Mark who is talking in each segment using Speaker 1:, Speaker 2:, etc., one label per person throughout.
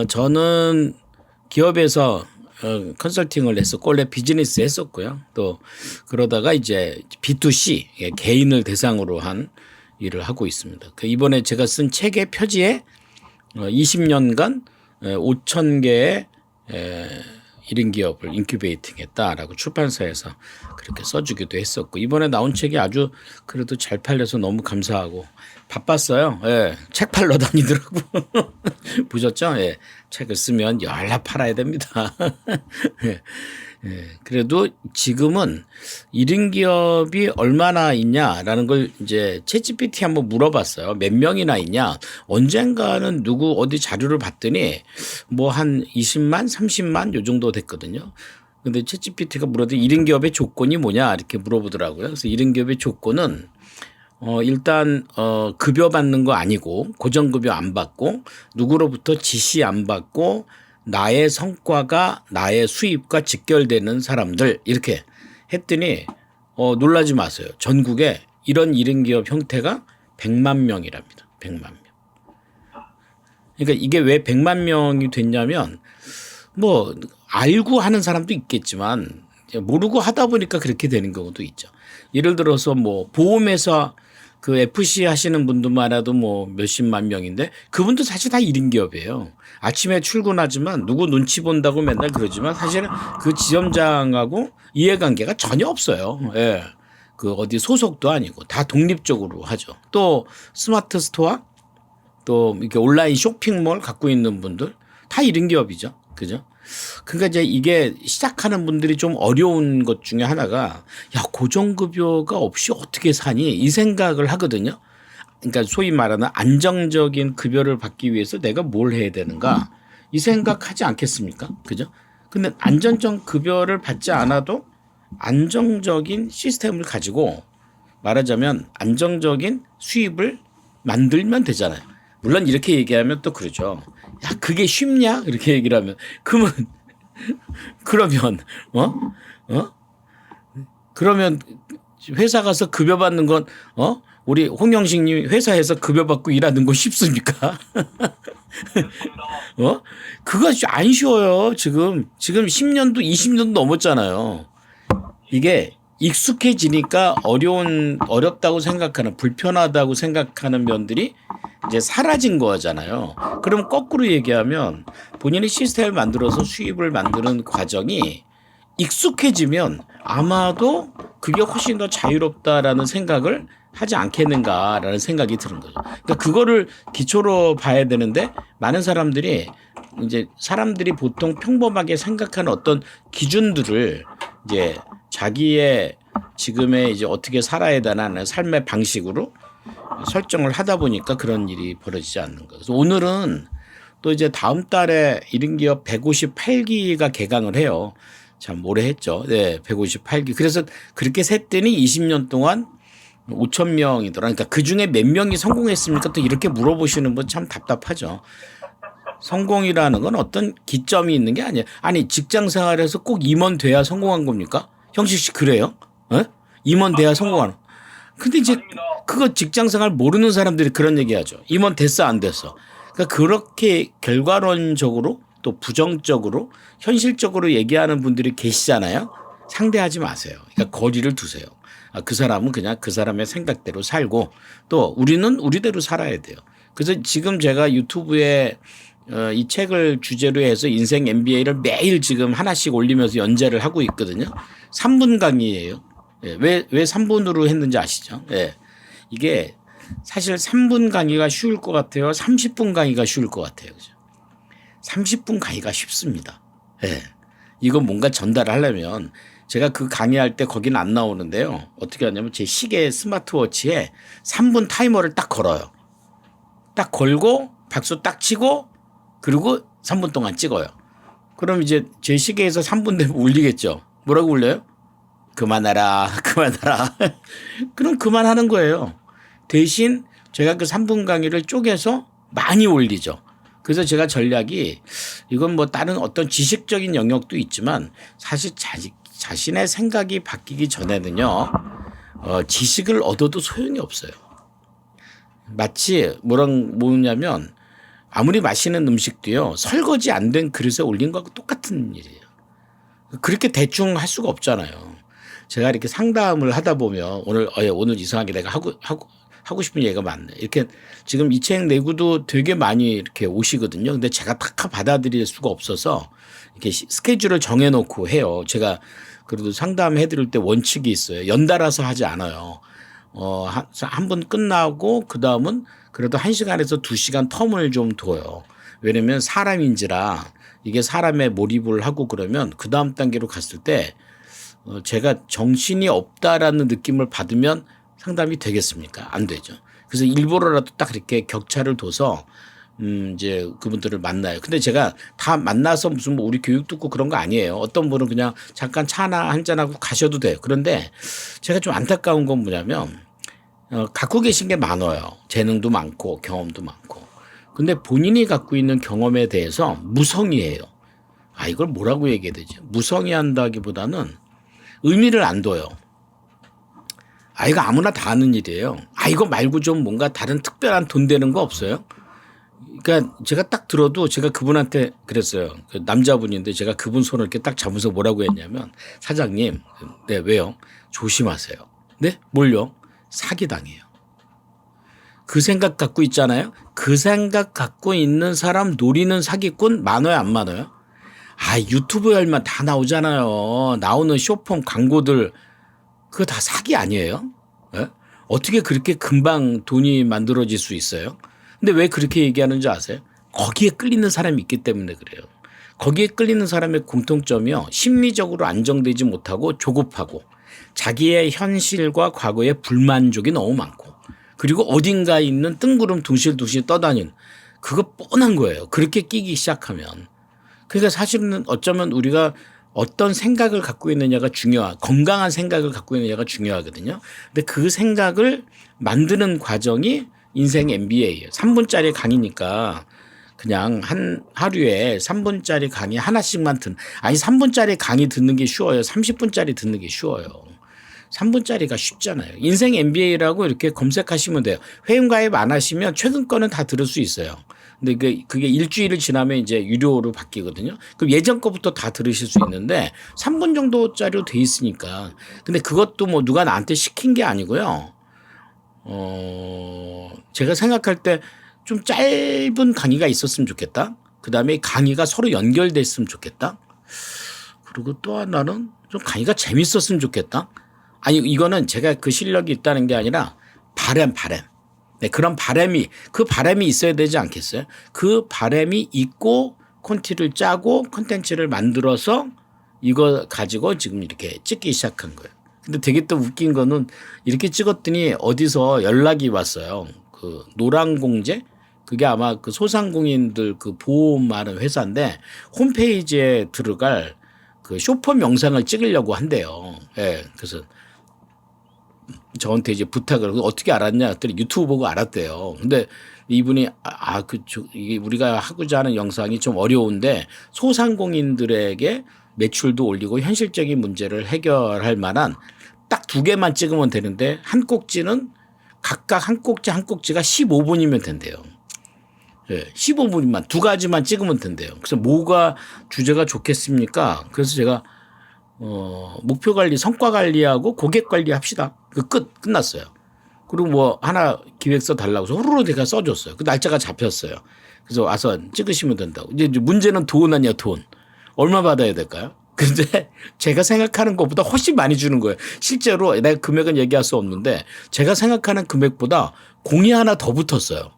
Speaker 1: 저는 기업에서 컨설팅을 했었고 원래 비즈니스 했었고요. 또 그러다가 이제 B2C 개인을 대상으로 한 일을 하고 있습니다. 이번에 제가 쓴 책의 표지에 20년간 5천 개의 1인 기업을 인큐베이팅 했다라고 출판사에서 그렇게 써주기도 했었고 이번에 나온 책이 아주 그래도 잘 팔려서 너무 감사하고 바빴어요. 예, 책 팔러 다니더라고. 보셨죠? 예, 책을 쓰면 열나 팔아야 됩니다. 예, 예, 그래도 지금은 1인 기업이 얼마나 있냐라는 걸 이제 챗GPT 한번 물어봤어요. 몇 명이나 있냐? 언젠가는 누구 어디 자료를 봤더니 뭐 한 20만, 30만 요 정도 됐거든요. 근데 챗GPT가 물어도 1인 기업의 조건이 뭐냐 이렇게 물어보더라고요. 그래서 1인 기업의 조건은 일단 급여 받는 거 아니고 고정급여 안 받고 누구로부터 지시 안 받고 나의 성과가 나의 수입과 직결되는 사람들 이렇게 했더니 놀라지 마세요. 전국에 이런 1인 기업 형태가 100만 명이랍니다. 100만 명. 그러니까 이게 왜 100만 명이 됐냐면 뭐 알고 하는 사람도 있겠지만 모르고 하다 보니까 그렇게 되는 경우도 있죠. 예를 들어서 뭐 보험회사 그 FC 하시는 분들만 해도 뭐 몇십만 명인데 그분도 사실 다 1인 기업이에요. 아침에 출근하지만 누구 눈치 본다고 맨날 그러지만 사실은 그 지점장하고 이해관계가 전혀 없어요. 예. 그 어디 소속도 아니고 다 독립적으로 하죠. 또 스마트 스토어 또 이렇게 온라인 쇼핑몰 갖고 있는 분들 다 1인 기업이죠. 그죠? 그러니까 이제 이게 시작하는 분들이 좀 어려운 것 중에 하나가 야, 고정급여가 없이 어떻게 사니? 이 생각을 하거든요. 그러니까 소위 말하는 안정적인 급여를 받기 위해서 내가 뭘 해야 되는가? 이 생각하지 않겠습니까? 그죠? 근데 안정적 급여를 받지 않아도 안정적인 시스템을 가지고 말하자면 안정적인 수입을 만들면 되잖아요. 물론 이렇게 얘기하면 또 그러죠. 야, 그게 쉽냐? 이렇게 얘기를 하면 그러면 그러면 회사 가서 급여 받는 건 우리 홍영식 님이 회사에서 급여 받고 일하는 거 쉽습니까? 그거 안 쉬워요. 지금 10년도 20년도 넘었잖아요. 이게 익숙해지니까 어렵다고 생각하는 불편하다고 생각하는 면들이 이제 사라진 거잖아요. 그럼 거꾸로 얘기하면 본인이 시스템을 만들어서 수입을 만드는 과정이 익숙해지면 아마도 그게 훨씬 더 자유롭다라는 생각을 하지 않겠는가라는 생각이 드는 거죠. 그러니까 그거를 기초로 봐야 되는데 많은 사람들이 보통 평범하게 생각하는 어떤 기준들을 이제 자기의 지금의 이제 어떻게 살아야 되나 삶의 방식으로 설정을 하다 보니까 그런 일이 벌어지지 않는 거예요. 그래서 오늘은 또 이제 다음 달에 1인 기업 158기가 개강을 해요. 참 오래 했죠. 네, 158기. 그래서 그렇게 셌더니 20년 동안 5천 명이더라. 그러니까 그 중에 몇 명이 성공했습니까? 또 이렇게 물어보시는 분 참 답답하죠. 성공이라는 건 어떤 기점이 있는 게 아니에요. 아니 직장 생활에서 꼭 임원 돼야 성공한 겁니까? 형식 씨 그래요? 임원 돼야 성공하는. 근데 이제 그거 직장 생활 모르는 사람들이 그런 얘기하죠. 임원 됐어 안 됐어. 그러니까 그렇게 결과론적으로 또 부정적으로 현실적으로 얘기하는 분들이 계시잖아요. 상대하지 마세요. 그러니까 거리를 두세요. 그 사람은 그냥 그 사람의 생각대로 살고 또 우리는 우리대로 살아야 돼요. 그래서 지금 제가 유튜브에 이 책을 주제로 해서 인생 MBA를 매일 지금 하나씩 올리면서 연재를 하고 있거든요. 3분 강의예요. 예, 왜 3분으로 했는지 아시죠? 예. 이게 사실 3분 강의가 쉬울 것 같아요. 30분 강의가 쉬울 것 같아요. 그죠? 30분 강의가 쉽습니다. 예. 이거 뭔가 전달을 하려면 제가 그 강의할 때 거기는 안 나오는데요. 어떻게 하냐면 제 시계 스마트워치에 3분 타이머를 딱 걸어요. 딱 걸고 박수 딱 치고 그리고 3분 동안 찍어요. 그럼 이제 제 시계에서 3분 되면 울리겠죠. 뭐라고 울려요? 그만하라, 그만하라. 그럼 그만하는 거예요. 대신 제가 그 3분 강의를 쪼개서 많이 올리죠. 그래서 제가 전략이 이건 뭐 다른 어떤 지식적인 영역도 있지만 사실 자신의 생각이 바뀌기 전에는요, 지식을 얻어도 소용이 없어요. 마치 뭐냐면 아무리 맛있는 음식도요. 설거지 안 된 그릇에 올린 거하고 똑같은 일이에요. 그렇게 대충 할 수가 없잖아요. 제가 이렇게 상담을 하다 보면 오늘 이상하게 내가 하고 싶은 얘기가 많네. 이렇게 지금 이 책 내구도 되게 많이 이렇게 오시거든요. 근데 제가 탁 받아들일 수가 없어서 이렇게 스케줄을 정해놓고 해요. 제가 그래도 상담해 드릴 때 원칙이 있어요. 연달아서 하지 않아요. 한 번 끝나고 그 다음은 그래도 1시간에서 2시간 텀을 좀 둬요. 왜냐면 사람인지라 이게 사람에 몰입을 하고 그러면 그 다음 단계로 갔을 때 제가 정신이 없다라는 느낌을 받으면 상담이 되겠습니까? 안 되죠. 그래서 일부러라도 딱 이렇게 격차를 둬서 이제 그분들을 만나요. 근데 제가 다 만나서 무슨 뭐 우리 교육 듣고 그런 거 아니에요. 어떤 분은 그냥 잠깐 차나 한잔하고 가셔도 돼요. 그런데 제가 좀 안타까운 건 뭐냐면 갖고 계신 게 많아요. 재능도 많고 경험도 많고. 근데 본인이 갖고 있는 경험에 대해서 무성의해요. 이걸 뭐라고 얘기해야 되지? 무성의한다기보다는 의미를 안 둬요. 이거 아무나 다 하는 일이에요. 이거 말고 좀 뭔가 다른 특별한 돈 되는 거 없어요? 그러니까 제가 딱 들어도 제가 그분한테 그랬어요. 그 남자분인데 제가 그분 손을 이렇게 딱 잡으면서 뭐라고 했냐면 사장님, 네, 왜요? 조심하세요. 네? 뭘요? 사기당해요. 그 생각 갖고 있잖아요. 그 생각 갖고 있는 사람 노리는 사기꾼 많아요, 안 많아요? 유튜브 열면 다 나오잖아요. 나오는 쇼폼 광고들 그거 다 사기 아니에요? 네? 어떻게 그렇게 금방 돈이 만들어질 수 있어요? 근데 왜 그렇게 얘기하는지 아세요? 거기에 끌리는 사람이 있기 때문에 그래요. 거기에 끌리는 사람의 공통점이요. 심리적으로 안정되지 못하고 조급하고 자기의 현실과 과거의 불만족이 너무 많고 그리고 어딘가에 있는 뜬구름 둥실둥실 떠다니는 그거 뻔한 거예요. 그렇게 끼기 시작하면. 그러니까 사실은 어쩌면 우리가 어떤 생각을 갖고 있느냐가 건강한 생각을 갖고 있느냐가 중요하거든요. 근데 그 생각을 만드는 과정이 인생 MBA예요. 3분짜리 강의니까 그냥 하루에 3분짜리 강의 하나씩만 3분짜리 강의 듣는 게 쉬워요. 30분짜리 듣는 게 쉬워요. 3분짜리가 쉽잖아요. 인생 MBA라고 이렇게 검색하시면 돼요. 회원가입 안 하시면 최근 거는 다 들을 수 있어요. 근데 그게 일주일을 지나면 이제 유료로 바뀌거든요. 그럼 예전 거부터 다 들으실 수 있는데 3분 정도짜리로 돼 있으니까. 근데 그것도 뭐 누가 나한테 시킨 게 아니고요. 제가 생각할 때 좀 짧은 강의가 있었으면 좋겠다. 그 다음에 강의가 서로 연결됐으면 좋겠다. 그리고 또 하나는 좀 강의가 재밌었으면 좋겠다. 이거는 제가 그 실력이 있다는 게 아니라 바람. 네, 그런 그 바람이 있어야 되지 않겠어요? 그 바람이 있고 콘티를 짜고 콘텐츠를 만들어서 이거 가지고 지금 이렇게 찍기 시작한 거예요. 근데 되게 또 웃긴 거는 이렇게 찍었더니 어디서 연락이 왔어요. 그 노랑공제? 그게 아마 그 소상공인들 그 보험하는 회사인데 홈페이지에 들어갈 그 쇼폼 영상을 찍으려고 한대요. 예. 그래서 저한테 이제 부탁을 어떻게 알았냐 했더니 유튜브 보고 알았대요. 근데 이분이 이게 우리가 하고자 하는 영상이 좀 어려운데 소상공인들에게 매출도 올리고 현실적인 문제를 해결할 만한 딱 2개만 찍으면 되는데 한 꼭지는 각각 한 꼭지가 15분이면 된대요. 예, 15분만 2가지만 찍으면 된대요. 그래서 뭐가 주제가 좋겠습니까? 그래서 제가 목표 관리, 성과 관리하고 고객 관리 합시다. 끝났어요. 그리고 뭐 하나 기획서 달라고 해서 호로로 제가 써줬어요. 그 날짜가 잡혔어요. 그래서 와서 찍으시면 된다고. 이제 문제는 돈 아니야, 돈. 얼마 받아야 될까요? 근데 제가 생각하는 것보다 훨씬 많이 주는 거예요. 실제로 내가 금액은 얘기할 수 없는데 제가 생각하는 금액보다 공이 하나 더 붙었어요.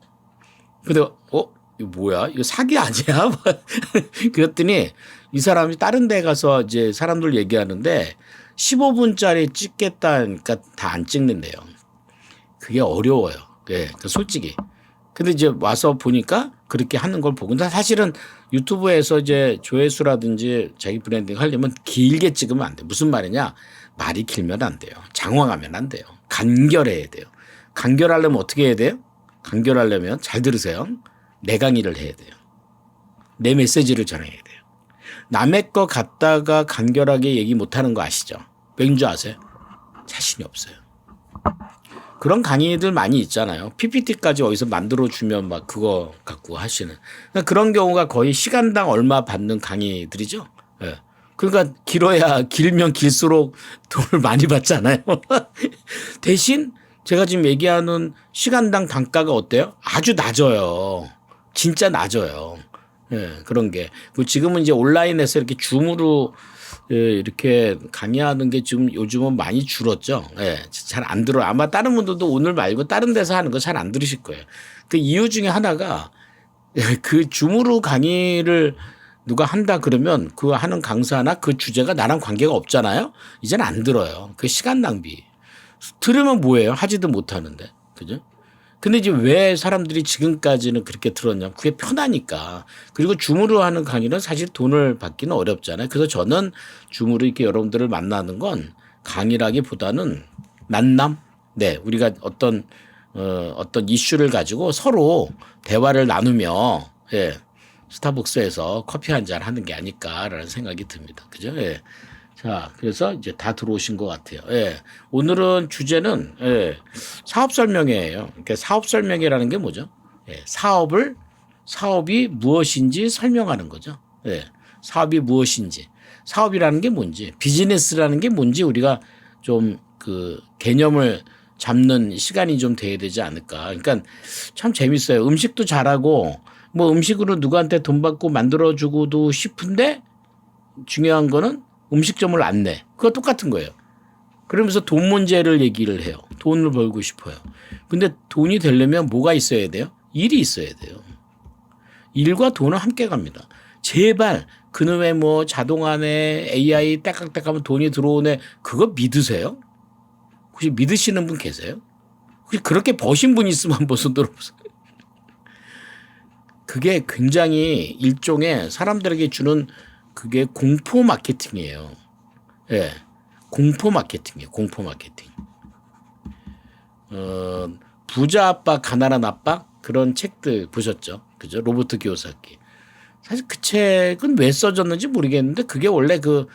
Speaker 1: 근데 이거 뭐야? 이거 사기 아니야? 그랬더니 이 사람이 다른 데 가서 이제 사람들 얘기하는데 15분짜리 찍겠다니까 다 안 찍는데요. 그게 어려워요. 예, 솔직히. 근데 이제 와서 보니까 그렇게 하는 걸 보고. 근데 사실은 유튜브에서 이제 조회수라든지 자기 브랜딩 하려면 길게 찍으면 안 돼. 무슨 말이냐? 말이 길면 안 돼요. 장황하면 안 돼요. 간결해야 돼요. 간결하려면 어떻게 해야 돼요? 간결하려면 잘 들으세요. 내 강의를 해야 돼요. 내 메시지를 전해야 돼요. 남의 거 갖다가 간결하게 얘기 못하는 거 아시죠? 왠지 아세요? 자신이 없어요. 그런 강의들 많이 있잖아요. PPT까지 어디서 만들어주면 막 그거 갖고 하시는. 그러니까 그런 경우가 거의 시간당 얼마 받는 강의들이죠. 예. 그러니까 길면 길수록 돈을 많이 받잖아요. 대신 제가 지금 얘기하는 시간당 단가가 어때요? 아주 낮아요. 진짜 낮아요. 예, 그런 게. 지금은 이제 온라인에서 이렇게 줌으로 이렇게 강의하는 게 지금 요즘은 많이 줄었죠. 예, 잘 안 들어요. 아마 다른 분들도 오늘 말고 다른 데서 하는 거 잘 안 들으실 거예요. 그 이유 중에 하나가 그 줌으로 강의를 누가 한다 그러면 그 하는 강사나 그 주제가 나랑 관계가 없잖아요. 이제는 안 들어요. 그 시간 낭비. 들으면 뭐예요? 하지도 못하는데. 그죠? 근데 이제 왜 사람들이 지금까지는 그렇게 들었냐. 그게 편하니까. 그리고 줌으로 하는 강의는 사실 돈을 받기는 어렵잖아요. 그래서 저는 줌으로 이렇게 여러분들을 만나는 건 강의라기보다는 만남? 네. 우리가 어떤 이슈를 가지고 서로 대화를 나누며, 예. 스타벅스에서 커피 한 잔 하는 게 아닐까라는 생각이 듭니다. 그죠? 예. 자, 그래서 이제 다 들어오신 것 같아요. 예. 오늘은 주제는, 예. 사업 설명회예요. 그러니까 사업 설명회라는 게 뭐죠? 예. 사업이 무엇인지 설명하는 거죠. 예. 사업이 무엇인지. 사업이라는 게 뭔지, 비즈니스라는 게 뭔지 우리가 좀 그 개념을 잡는 시간이 좀 돼야 되지 않을까. 그러니까 참 재밌어요. 음식도 잘하고 뭐 음식으로 누구한테 돈 받고 만들어주고도 싶은데 중요한 거는 음식점을 안 내. 그거 똑같은 거예요. 그러면서 돈 문제를 얘기를 해요. 돈을 벌고 싶어요. 근데 돈이 되려면 뭐가 있어야 돼요? 일이 있어야 돼요. 일과 돈은 함께 갑니다. 제발 그놈의 뭐 자동 안에 AI 딱딱딱 하면 돈이 들어오네. 그거 믿으세요? 혹시 믿으시는 분 계세요? 혹시 그렇게 버신 분 있으면 한번 손 들어보세요. 그게 굉장히 일종의 사람들에게 주는 그게 공포 마케팅이에요. 예. 공포 마케팅이에요. 공포 마케팅. 부자 아빠, 가난한 아빠 그런 책들 보셨죠? 그죠? 로버트 키요사키. 사실 그 책은 왜 써졌는지 모르겠는데 그게 원래 그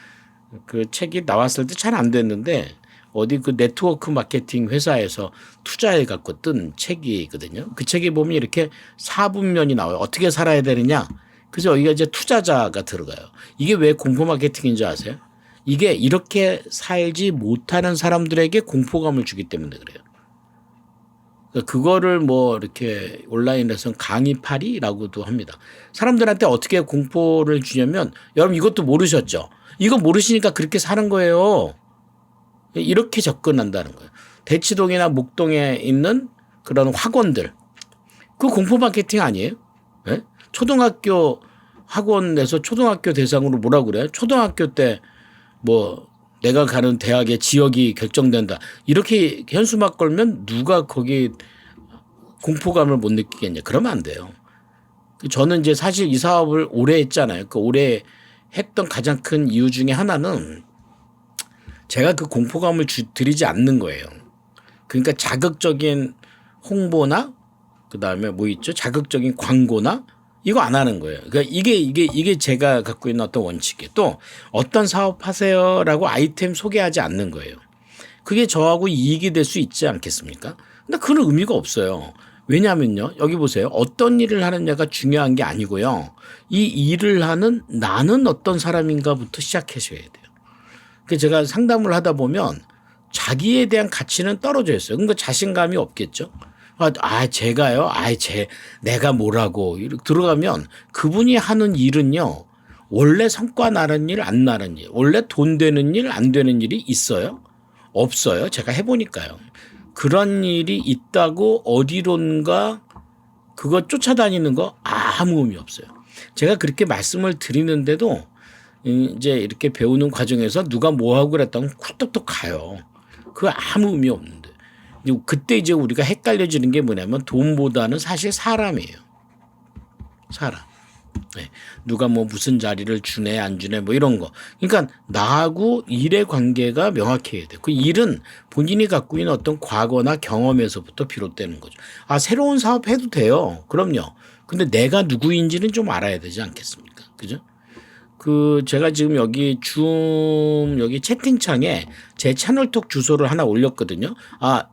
Speaker 1: 책이 나왔을 때 잘 안 됐는데 어디 그 네트워크 마케팅 회사에서 투자해 갖고 뜬 책이거든요. 그 책에 보면 이렇게 4분면이 나와요. 어떻게 살아야 되느냐. 그래서 여기가 이제 투자자가 들어가요. 이게 왜 공포 마케팅인지 아세요? 이게 이렇게 살지 못하는 사람들에게 공포감을 주기 때문에 그래요. 그러니까 그거를 뭐 이렇게 온라인에서는 강의팔이라고도 합니다. 사람들한테 어떻게 공포를 주냐면 여러분 이것도 모르셨죠? 이거 모르시니까 그렇게 사는 거예요. 이렇게 접근한다는 거예요. 대치동이나 목동에 있는 그런 학원들. 그 공포 마케팅 아니에요? 네? 초등학교 학원에서 초등학교 대상으로 뭐라고 그래요? 초등학교 때 뭐 내가 가는 대학의 지역이 결정된다. 이렇게 현수막 걸면 누가 거기 공포감을 못 느끼겠냐. 그러면 안 돼요. 저는 이제 사실 이 사업을 오래 했잖아요. 그 오래 했던 가장 큰 이유 중에 하나는 제가 그 공포감을 드리지 않는 거예요. 그러니까 자극적인 홍보나 그다음에 뭐 있죠? 자극적인 광고나 이거 안 하는 거예요. 그러니까 이게 제가 갖고 있는 어떤 원칙이에요. 또 어떤 사업 하세요라고 아이템 소개하지 않는 거예요. 그게 저하고 이익이 될 수 있지 않겠습니까? 근데 그런 의미가 없어요. 왜냐하면요. 여기 보세요. 어떤 일을 하느냐가 중요한 게 아니고요. 이 일을 하는 나는 어떤 사람인가부터 시작하셔야 돼요. 그래서 제가 상담을 하다 보면 자기에 대한 가치는 떨어져 있어요. 그러니까 자신감이 없겠죠. 제가요? 내가 뭐라고. 이렇게 들어가면 그분이 하는 일은요. 원래 성과 나는 일, 안 나는 일. 원래 돈 되는 일, 안 되는 일이 있어요? 없어요. 제가 해보니까요. 그런 일이 있다고 어디론가 그거 쫓아다니는 거 아무 의미 없어요. 제가 그렇게 말씀을 드리는데도 이제 이렇게 배우는 과정에서 누가 뭐 하고 그랬다면 쿨떡떡 가요. 그거 아무 의미 없는데. 그때 이제 우리가 헷갈려지는 게 뭐냐면 돈보다는 사실 사람이에요. 사람. 네. 누가 뭐 무슨 자리를 주네 안 주네 뭐 이런 거. 그러니까 나하고 일의 관계가 명확해야 돼요. 그 일은 본인이 갖고 있는 어떤 과거나 경험에서부터 비롯되는 거죠. 새로운 사업 해도 돼요. 그럼요. 근데 내가 누구인지는 좀 알아야 되지 않겠습니까? 그죠? 제가 지금 여기 채팅창에 제 채널톡 주소를 하나 올렸거든요.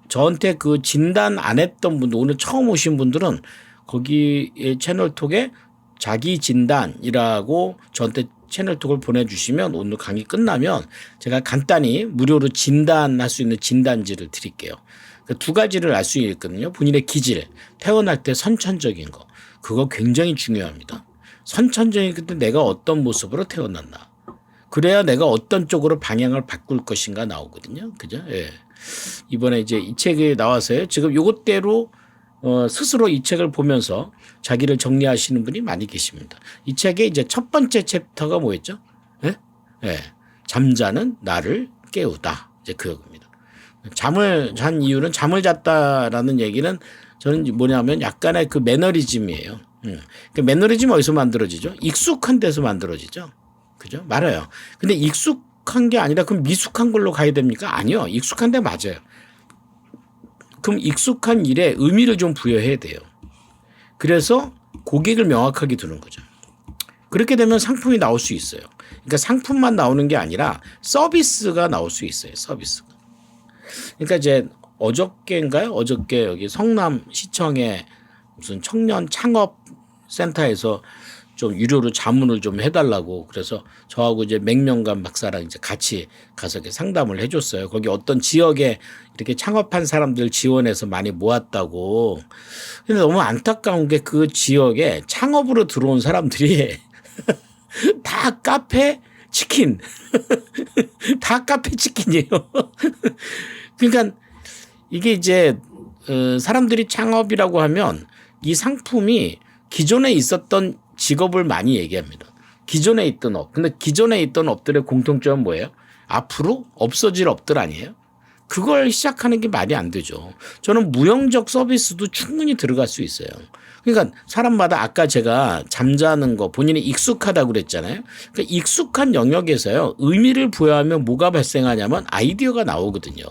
Speaker 1: 저한테 그 진단 안 했던 분들, 오늘 처음 오신 분들은 거기 채널톡에 자기 진단이라고 저한테 채널톡을 보내주시면 오늘 강의 끝나면 제가 간단히 무료로 진단할 수 있는 진단지를 드릴게요. 두 가지를 알 수 있거든요. 본인의 기질, 태어날 때 선천적인 거. 그거 굉장히 중요합니다. 선천적인 때 내가 어떤 모습으로 태어났나. 그래야 내가 어떤 쪽으로 방향을 바꿀 것인가 나오거든요. 그죠? 예. 이번에 이제 이 책이 나와서요. 지금 요것대로 스스로 이 책을 보면서 자기를 정리하시는 분이 많이 계십니다. 이 책의 이제 첫 번째 챕터가 뭐였죠? 예? 예. 잠자는 나를 깨우다. 이제 그겁니다. 잠을 잔 이유는 잠을 잤다라는 얘기는 저는 뭐냐면 약간의 그 매너리즘이에요. 그 매너리즘 어디서 만들어지죠? 익숙한 데서 만들어지죠. 그죠? 말아요. 근데 익숙한 게 아니라 그럼 미숙한 걸로 가야 됩니까? 아니요. 익숙한 데 맞아요. 그럼 익숙한 일에 의미를 좀 부여해야 돼요. 그래서 고객을 명확하게 두는 거죠. 그렇게 되면 상품이 나올 수 있어요. 그러니까 상품만 나오는 게 아니라 서비스가 나올 수 있어요. 서비스가. 그러니까 이제 어저께인가요? 어저께 여기 성남시청에 무슨 청년 창업 센터에서 좀 유료로 자문을 좀 해달라고 그래서 저하고 이제 맹명관 박사랑 이제 같이 가서 이렇게 상담을 해줬어요. 거기 어떤 지역에 이렇게 창업한 사람들 지원해서 많이 모았다고. 근데 너무 안타까운 게 그 지역에 창업으로 들어온 사람들이 다 카페 치킨. 다 카페 치킨이에요. 그러니까 이게 이제 사람들이 창업이라고 하면 이 상품이 기존에 있었던 직업을 많이 얘기합니다. 기존에 있던 업. 근데 기존에 있던 업들의 공통점은 뭐예요? 앞으로 없어질 업들 아니에요? 그걸 시작하는 게 말이 안 되죠. 저는 무형적 서비스도 충분히 들어갈 수 있어요. 그러니까 사람마다 아까 제가 잠자는 거 본인이 익숙하다고 그랬잖아요. 그러니까 익숙한 영역에서요. 의미를 부여하면 뭐가 발생하냐면 아이디어가 나오거든요.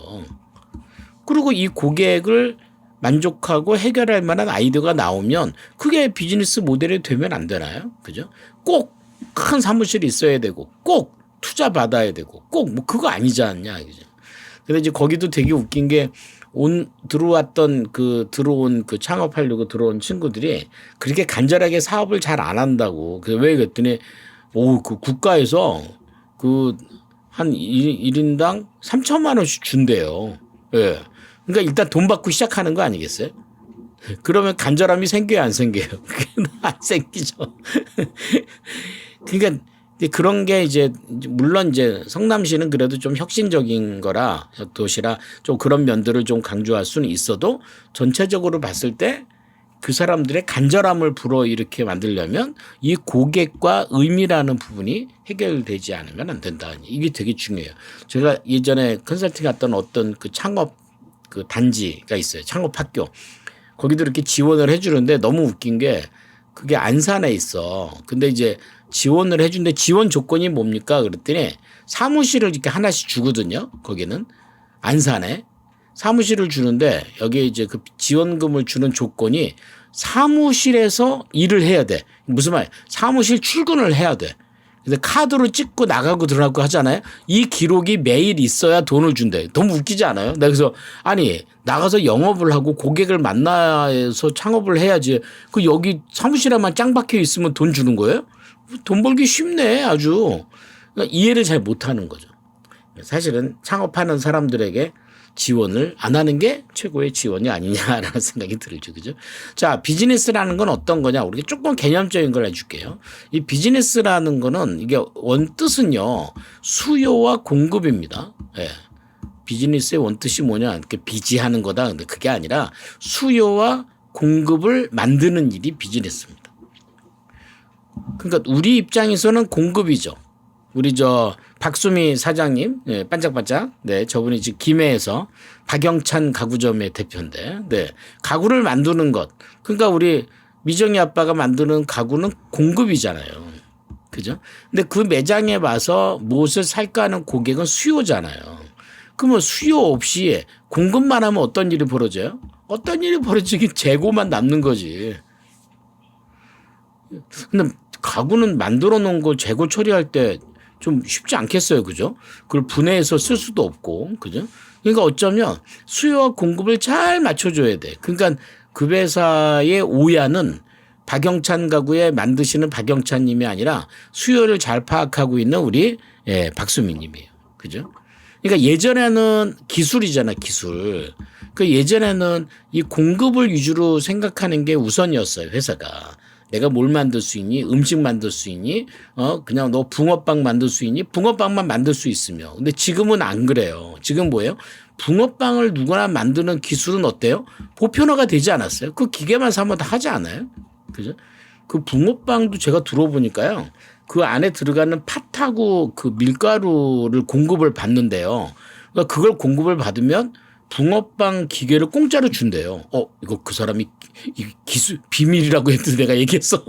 Speaker 1: 그리고 이 고객을 만족하고 해결할 만한 아이디어가 나오면 그게 비즈니스 모델이 되면 안 되나요? 그죠? 꼭 큰 사무실이 있어야 되고 꼭 투자 받아야 되고 꼭 뭐 그거 아니지 않냐. 그죠? 근데 이제 거기도 되게 웃긴 게 들어온 그 창업하려고 들어온 친구들이 그렇게 간절하게 사업을 잘 안 한다고. 왜 그랬더니 그 국가에서 한 1인당 3천만 원씩 준대요. 예. 그러니까 일단 돈 받고 시작하는 거 아니겠어요? 그러면 간절함이 생겨요, 안 생겨요? 안 생기죠. 그러니까 그런 게 이제 물론 이제 성남시는 그래도 좀 혁신적인 거라 도시라 좀 그런 면들을 좀 강조할 수는 있어도 전체적으로 봤을 때 그 사람들의 간절함을 불어일으켜 만들려면 이 고객과 의미라는 부분이 해결되지 않으면 안 된다. 이게 되게 중요해요. 제가 예전에 컨설팅 갔던 어떤 그 창업 그 단지가 있어요. 창업 학교. 거기도 이렇게 지원을 해주는데 너무 웃긴 게 그게 안산에 있어. 근데 이제 지원을 해준데 지원 조건이 뭡니까? 그랬더니 사무실을 이렇게 하나씩 주거든요. 거기는 안산에 사무실을 주는데 여기에 이제 그 지원금을 주는 조건이 사무실에서 일을 해야 돼. 무슨 말? 사무실 출근을 해야 돼. 근데 카드로 찍고 나가고 들어가고 하잖아요. 이 기록이 매일 있어야 돈을 준대. 너무 웃기지 않아요? 내가 그래서 아니 나가서 영업을 하고 고객을 만나서 창업을 해야지. 그 여기 사무실에만 짱 박혀 있으면 돈 주는 거예요? 돈 벌기 쉽네 아주. 그러니까 이해를 잘 못하는 거죠. 사실은 창업하는 사람들에게 지원을 안 하는 게 최고의 지원이 아니냐라는 생각이 들죠. 그죠? 자, 비즈니스라는 건 어떤 거냐? 우리가 조금 개념적인 걸 해줄게요. 이 비즈니스라는 거는 이게 원뜻은요, 수요와 공급입니다. 예. 비즈니스의 원뜻이 뭐냐? 이렇게 비지하는 거다. 근데 그게 아니라 수요와 공급을 만드는 일이 비즈니스입니다. 그러니까 우리 입장에서는 공급이죠. 우리 박수미 사장님, 네, 반짝반짝. 네, 저분이 지금 김해에서 박영찬 가구점의 대표인데, 네, 가구를 만드는 것. 그러니까 우리 미정이 아빠가 만드는 가구는 공급이잖아요. 그죠? 근데 그 매장에 와서 무엇을 살까 하는 고객은 수요잖아요. 그러면 수요 없이 공급만 하면 어떤 일이 벌어져요? 어떤 일이 벌어지긴 재고만 남는 거지. 근데 가구는 만들어 놓은 거 재고 처리할 때 좀 쉽지 않겠어요. 그죠? 그걸 분해해서 쓸 수도 없고. 그죠? 그러니까 어쩌면 수요와 공급을 잘 맞춰줘야 돼. 그러니까 그 회사의 오야는 박영찬 가구에 만드시는 박영찬 님이 아니라 수요를 잘 파악하고 있는 우리 박수민 님이에요. 그죠? 그러니까 예전에는 기술이잖아, 기술. 그 예전에는 이 공급을 위주로 생각하는 게 우선이었어요, 회사가. 내가 뭘 만들 수 있니? 음식 만들 수 있니? 그냥 너 붕어빵 만들 수 있니? 붕어빵만 만들 수 있으며. 근데 지금은 안 그래요. 지금 뭐예요? 붕어빵을 누구나 만드는 기술은 어때요? 보편화가 되지 않았어요? 그 기계만 사면 다 하지 않아요? 그죠? 그 붕어빵도 제가 들어보니까요. 그 안에 들어가는 팥하고 그 밀가루를 공급을 받는데요. 그러니까 그걸 공급을 받으면 붕어빵 기계를 공짜로 준대요. 이거 그 사람이 기술 비밀이라고 했는데 내가 얘기했어.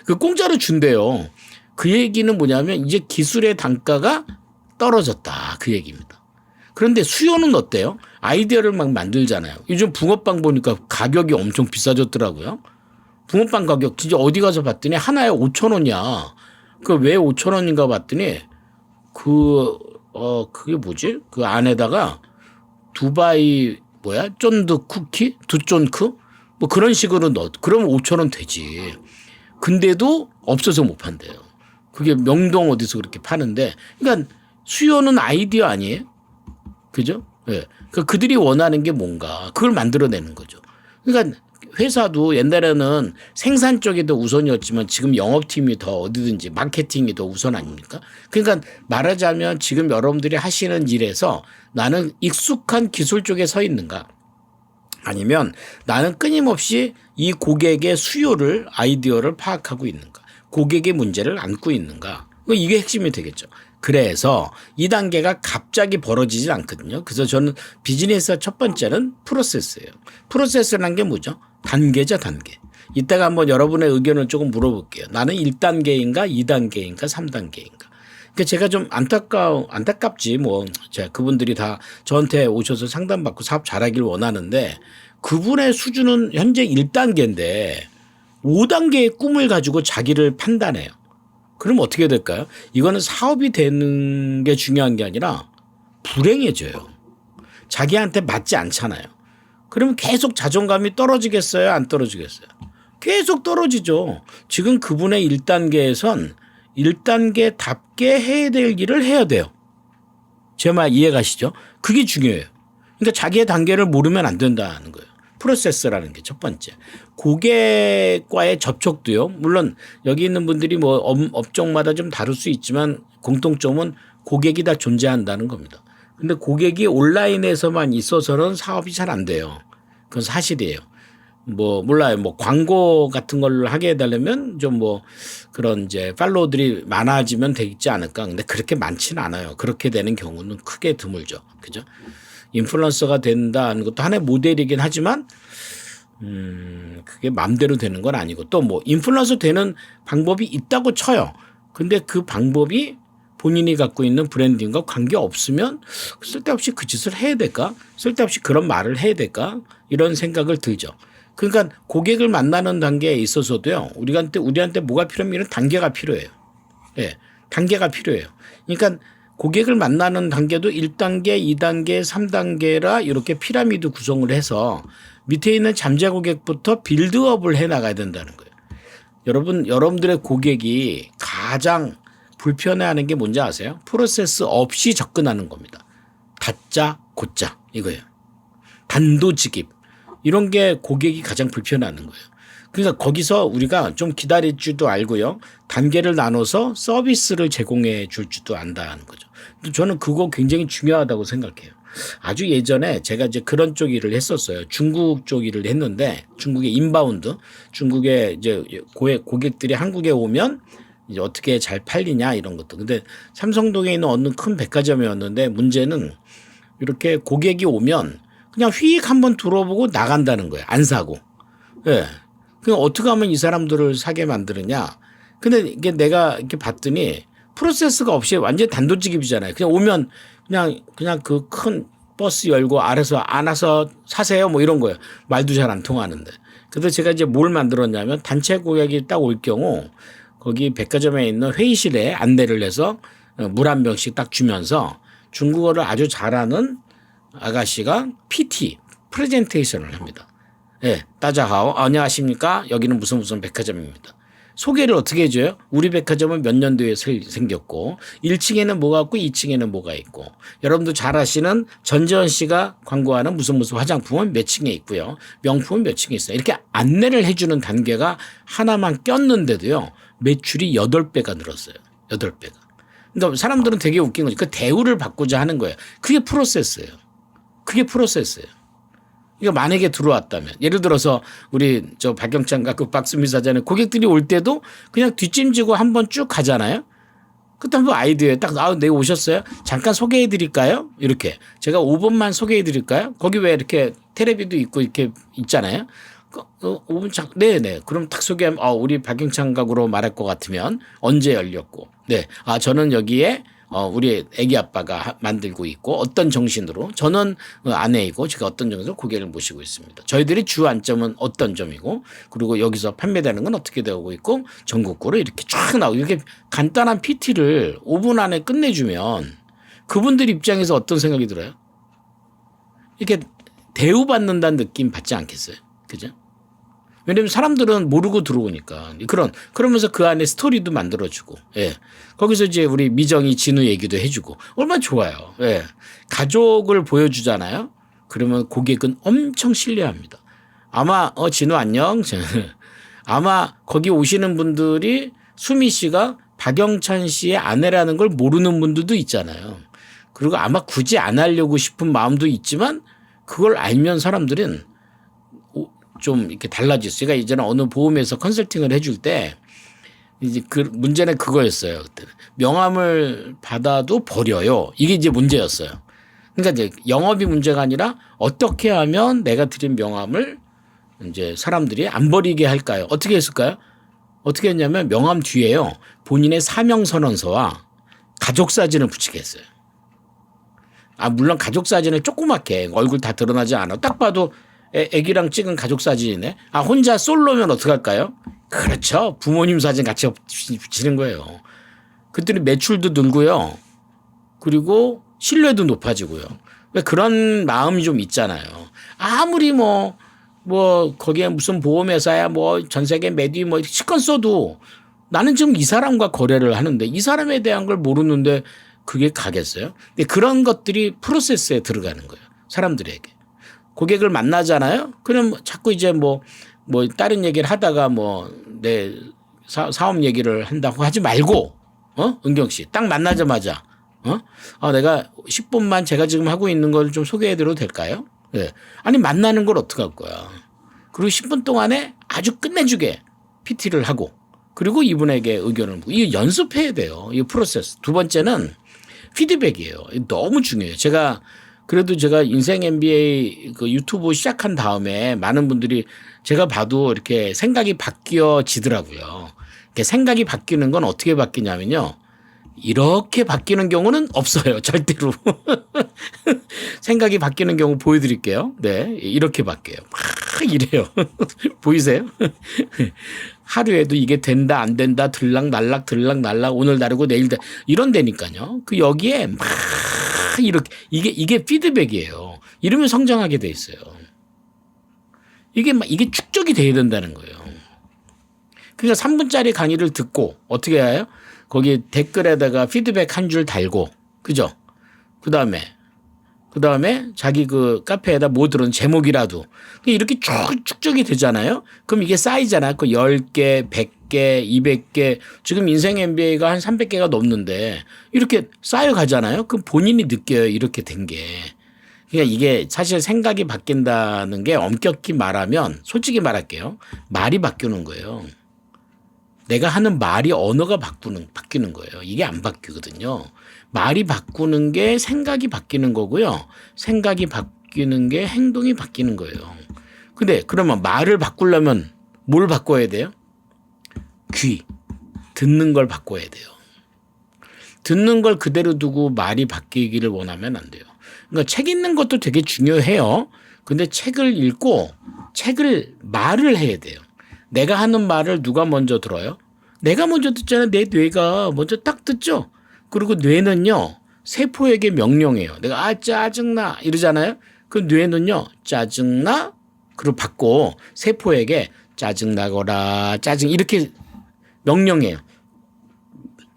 Speaker 1: 그 공짜로 준대요. 그 얘기는 뭐냐면 이제 기술의 단가가 떨어졌다. 그 얘기입니다. 그런데 수요는 어때요? 아이디어를 막 만들잖아요. 요즘 붕어빵 보니까 가격이 엄청 비싸졌더라고요. 붕어빵 가격 진짜 어디 가서 봤더니 하나에 5,000원이야. 그 왜 5,000원인가 봤더니 그게 뭐지? 그 안에다가 두바이 쫀드 쿠키? 두쫀크? 뭐 그런 식으로 넣어. 그러면 5,000원 되지. 근데도 없어서 못 판대요. 그게 명동 어디서 그렇게 파는데. 그러니까 수요는 아이디어 아니에요? 그죠? 예. 그들이 원하는 게 뭔가 그걸 만들어내는 거죠. 그러니까 회사도 옛날에는 생산 쪽이 더 우선이었지만 지금 영업팀이 더 어디든지 마케팅이 더 우선 아닙니까? 그러니까 말하자면 지금 여러분들이 하시는 일에서 나는 익숙한 기술 쪽에 서 있는가 아니면 나는 끊임없이 이 고객의 수요를 아이디어를 파악하고 있는가 고객의 문제를 안고 있는가 이게 핵심이 되겠죠. 그래서 이 단계가 갑자기 벌어지진 않거든요. 그래서 저는 비즈니스의 첫 번째는 프로세스예요. 프로세스라는 게 뭐죠? 단계죠, 단계. 이따가 한번 여러분의 의견을 조금 물어볼게요. 나는 1단계인가 2단계인가 3단계인가. 그러니까 제가 좀 안타깝지 뭐 제가 그분들이 다 저한테 오셔서 상담받고 사업 잘하길 원하는데 그분의 수준은 현재 1단계인데 5단계의 꿈을 가지고 자기를 판단해요. 그럼 어떻게 될까요? 이거는 사업이 되는 게 중요한 게 아니라 불행해져요. 자기한테 맞지 않잖아요. 그러면 계속 자존감이 떨어지겠어요? 안 떨어지겠어요? 계속 떨어지죠. 지금 그분의 1단계에선 1단계답게 해야 될 일을 해야 돼요. 제 말 이해 가시죠? 그게 중요해요. 그러니까 자기의 단계를 모르면 안 된다는 거예요. 프로세스라는 게 첫 번째. 고객과의 접촉도요. 물론 여기 있는 분들이 뭐 업종마다 좀 다를 수 있지만 공통점은 고객이 다 존재한다는 겁니다. 근데 고객이 온라인에서만 있어서는 사업이 잘 안 돼요. 그건 사실이에요. 뭐 몰라요. 뭐 광고 같은 걸 하게 해달라면 좀 뭐 그런 이제 팔로우들이 많아지면 되지 않을까. 근데 그렇게 많지는 않아요. 그렇게 되는 경우는 크게 드물죠. 그죠? 인플루언서가 된다는 것도 하나의 모델이긴 하지만 그게 마음대로 되는 건 아니고 또 뭐 인플루언서 되는 방법이 있다고 쳐요. 근데 그 방법이 본인이 갖고 있는 브랜딩과 관계 없으면 쓸데없이 그 짓을 해야 될까? 쓸데없이 그런 말을 해야 될까? 이런 생각을 들죠. 그러니까 고객을 만나는 단계에 있어서도요. 우리한테 뭐가 필요하면 단계가 필요해요. 예, 단계가 필요해요. 그러니까 고객을 만나는 단계도 1단계, 2단계, 3단계라 이렇게 피라미드 구성을 해서 밑에 있는 잠재 고객부터 빌드업을 해 나가야 된다는 거예요. 여러분들의 고객이 가장 불편해하는 게 뭔지 아세요? 프로세스 없이 접근하는 겁니다. 다짜 고짜 이거예요. 단도직입 이런 게 고객이 가장 불편해하는 거예요. 그러니까 거기서 우리가 좀 기다릴 줄도 알고요. 단계를 나눠서 서비스를 제공해 줄 줄도 안다는 거죠. 저는 그거 굉장히 중요하다고 생각해요. 아주 예전에 제가 이제 그런 쪽 일을 했었어요. 중국 쪽 일을 했는데 중국의 인바운드, 중국의 이제 고객들이 한국에 오면 이제 어떻게 잘 팔리냐 이런 것도. 근데 삼성동에 있는 어느 큰 백화점이었는데 문제는 이렇게 고객이 오면 그냥 휙 한번 들어보고 나간다는 거예요. 안 사고. 예. 그럼 어떻게 하면 이 사람들을 사게 만드느냐. 근데 이게 내가 이렇게 봤더니 프로세스가 없이 완전 단도직입이잖아요. 그냥 오면 그냥 그 큰 버스 열고 안아서 사세요 뭐 이런 거예요. 말도 잘 안 통하는데. 그래서 제가 이제 뭘 만들었냐면 단체 고객이 딱 올 경우 거기 백화점에 있는 회의실에 안내를 해서 물 한 병씩 딱 주면서 중국어를 아주 잘하는 아가씨가 PT 프레젠테이션을 합니다. 예, 따자하오. 안녕하십니까? 여기는 무슨 무슨 백화점입니다. 소개를 어떻게 해줘요? 우리 백화점은 몇 년도에 생겼고 1층에는 뭐가 있고 2층에는 뭐가 있고 여러분도 잘 아시는 전재현 씨가 광고하는 무슨 무슨 화장품은 몇 층에 있고요. 명품은 몇 층에 있어요. 이렇게 안내를 해주는 단계가 하나만 꼈는데도요. 매출이 8배가 늘었어요. 8배가. 그러니까 사람들은 되게 웃긴 거지. 그 대우를 받고자 하는 거예요. 그게 프로세스예요. 그게 프로세스예요. 이거 만약에 들어왔다면 예를 들어서 우리 저 박영찬과 그 박수미 사장은 고객들이 올 때도 그냥 뒷짐지고 한번 쭉 가잖아요. 그때 한번 아이디어에 딱 네 오셨어요. 잠깐 소개해 드릴까요? 이렇게 제가 5분만 소개해 드릴까요? 거기 왜 이렇게 텔레비도 있고 이렇게 있잖아요. 5분 네네. 그럼 딱 소개하면 우리 박영찬 가구로 말할 것 같으면 언제 열렸고 네. 저는 여기에 우리 애기 아빠가 만들고 있고 어떤 정신으로 저는 아내이고 제가 어떤 정신으로 고객을 모시고 있습니다. 저희들이 주 안점은 어떤 점이고 그리고 여기서 판매되는 건 어떻게 되고 있고 전국구로 이렇게 쫙 나오고 이렇게 간단한 PT를 5분 안에 끝내주면 그분들 입장에서 어떤 생각이 들어요? 이렇게 대우받는다는 느낌 받지 않겠어요? 그죠? 왜냐면 사람들은 모르고 들어오니까 그러면서 그 안에 스토리도 만들어주고 예. 거기서 이제 우리 미정이 진우 얘기도 해주고 얼마나 좋아요. 예. 가족을 보여주잖아요. 그러면 고객은 엄청 신뢰합니다. 아마 진우 안녕. 아마 거기 오시는 분들이 수미 씨가 박영찬 씨의 아내라는 걸 모르는 분들도 있잖아요. 그리고 아마 굳이 안 하려고 싶은 마음도 있지만 그걸 알면 사람들은 좀 이렇게 달라졌어요. 제가 이제는 어느 보험에서 컨설팅을 해줄 때 이제 그 문제는 그거였어요. 그때는 명함을 받아도 버려요. 이게 이제 문제였어요. 그러니까 이제 영업이 문제가 아니라 어떻게 하면 내가 드린 명함을 이제 사람들이 안 버리게 할까요? 어떻게 했을까요? 어떻게 했냐면 명함 뒤에요. 본인의 사명선언서와 가족 사진을 붙이게 했어요. 물론 가족 사진을 조그맣게 얼굴 다 드러나지 않아. 딱 봐도 애기랑 찍은 가족 사진이네. 혼자 솔로면 어떡할까요? 그렇죠. 부모님 사진 같이 붙이는 거예요. 그랬더니 매출도 늘고요. 그리고 신뢰도 높아지고요. 그런 마음이 좀 있잖아요. 아무리 거기에 무슨 보험회사야 전 세계 메디 시건 써도 나는 지금 이 사람과 거래를 하는데 이 사람에 대한 걸 모르는데 그게 가겠어요? 근데 그런 것들이 프로세스에 들어가는 거예요. 사람들에게. 고객을 만나잖아요. 그럼 자꾸 이제 다른 얘기를 하다가 내 사업 얘기를 한다고 하지 말고, 은경 씨. 딱 만나자마자, 내가 10분만 제가 지금 하고 있는 걸 좀 소개해 드려도 될까요? 네. 아니, 만나는 걸 어떻게 할 거야. 그리고 10분 동안에 아주 끝내주게 PT를 하고, 그리고 이분에게 의견을 묻고, 이거 연습해야 돼요. 이 프로세스. 두 번째는 피드백이에요. 너무 중요해요. 제가 인생 MBA 그 유튜브 시작한 다음에 많은 분들이 제가 봐도 이렇게 생각이 바뀌어지더라고요. 이렇게 생각이 바뀌는 건 어떻게 바뀌냐면요. 이렇게 바뀌는 경우는 없어요. 절대로. 생각이 바뀌는 경우 보여드릴게요. 네. 이렇게 바뀌어요. 막 이래요. 보이세요? 하루에도 이게 된다, 안 된다, 들락날락, 오늘 다르고 내일 이런 데니까요. 여기에 막 이렇게 이게 피드백이에요. 이러면 성장하게 돼 있어요. 이게 축적이 돼야 된다는 거예요. 그러니까 3분짜리 강의를 듣고 어떻게 해요? 거기 댓글에다가 피드백 한 줄 달고, 그죠? 그 다음에 자기 그 카페에다 뭐 들은 제목이라도 이렇게 쭉 축적이 되잖아요. 그럼 이게 쌓이잖아요. 그 10개, 100개, 200개, 지금 인생 MBA가 한 300개가 넘는데 이렇게 쌓여가잖아요. 그럼 본인이 느껴요. 이렇게 된 게. 그러니까 이게 사실 생각이 바뀐다는 게 엄격히 말하면 솔직히 말할게요. 말이 바뀌는 거예요. 내가 하는 말이 언어가 바뀌는 거예요. 이게 안 바뀌거든요. 말이 바꾸는 게 생각이 바뀌는 거고요. 생각이 바뀌는 게 행동이 바뀌는 거예요. 근데 그러면 말을 바꾸려면 뭘 바꿔야 돼요? 귀. 듣는 걸 바꿔야 돼요. 듣는 걸 그대로 두고 말이 바뀌기를 원하면 안 돼요. 그러니까 책 읽는 것도 되게 중요해요. 근데 책을 읽고 말을 해야 돼요. 내가 하는 말을 누가 먼저 들어요? 내가 먼저 듣잖아요. 내 뇌가 먼저 딱 듣죠. 그리고 뇌는요. 세포에게 명령해요. 내가 짜증나 이러잖아요. 그 뇌는요. 짜증나 그리고 받고 세포에게 짜증나거라 짜증 이렇게 명령해요.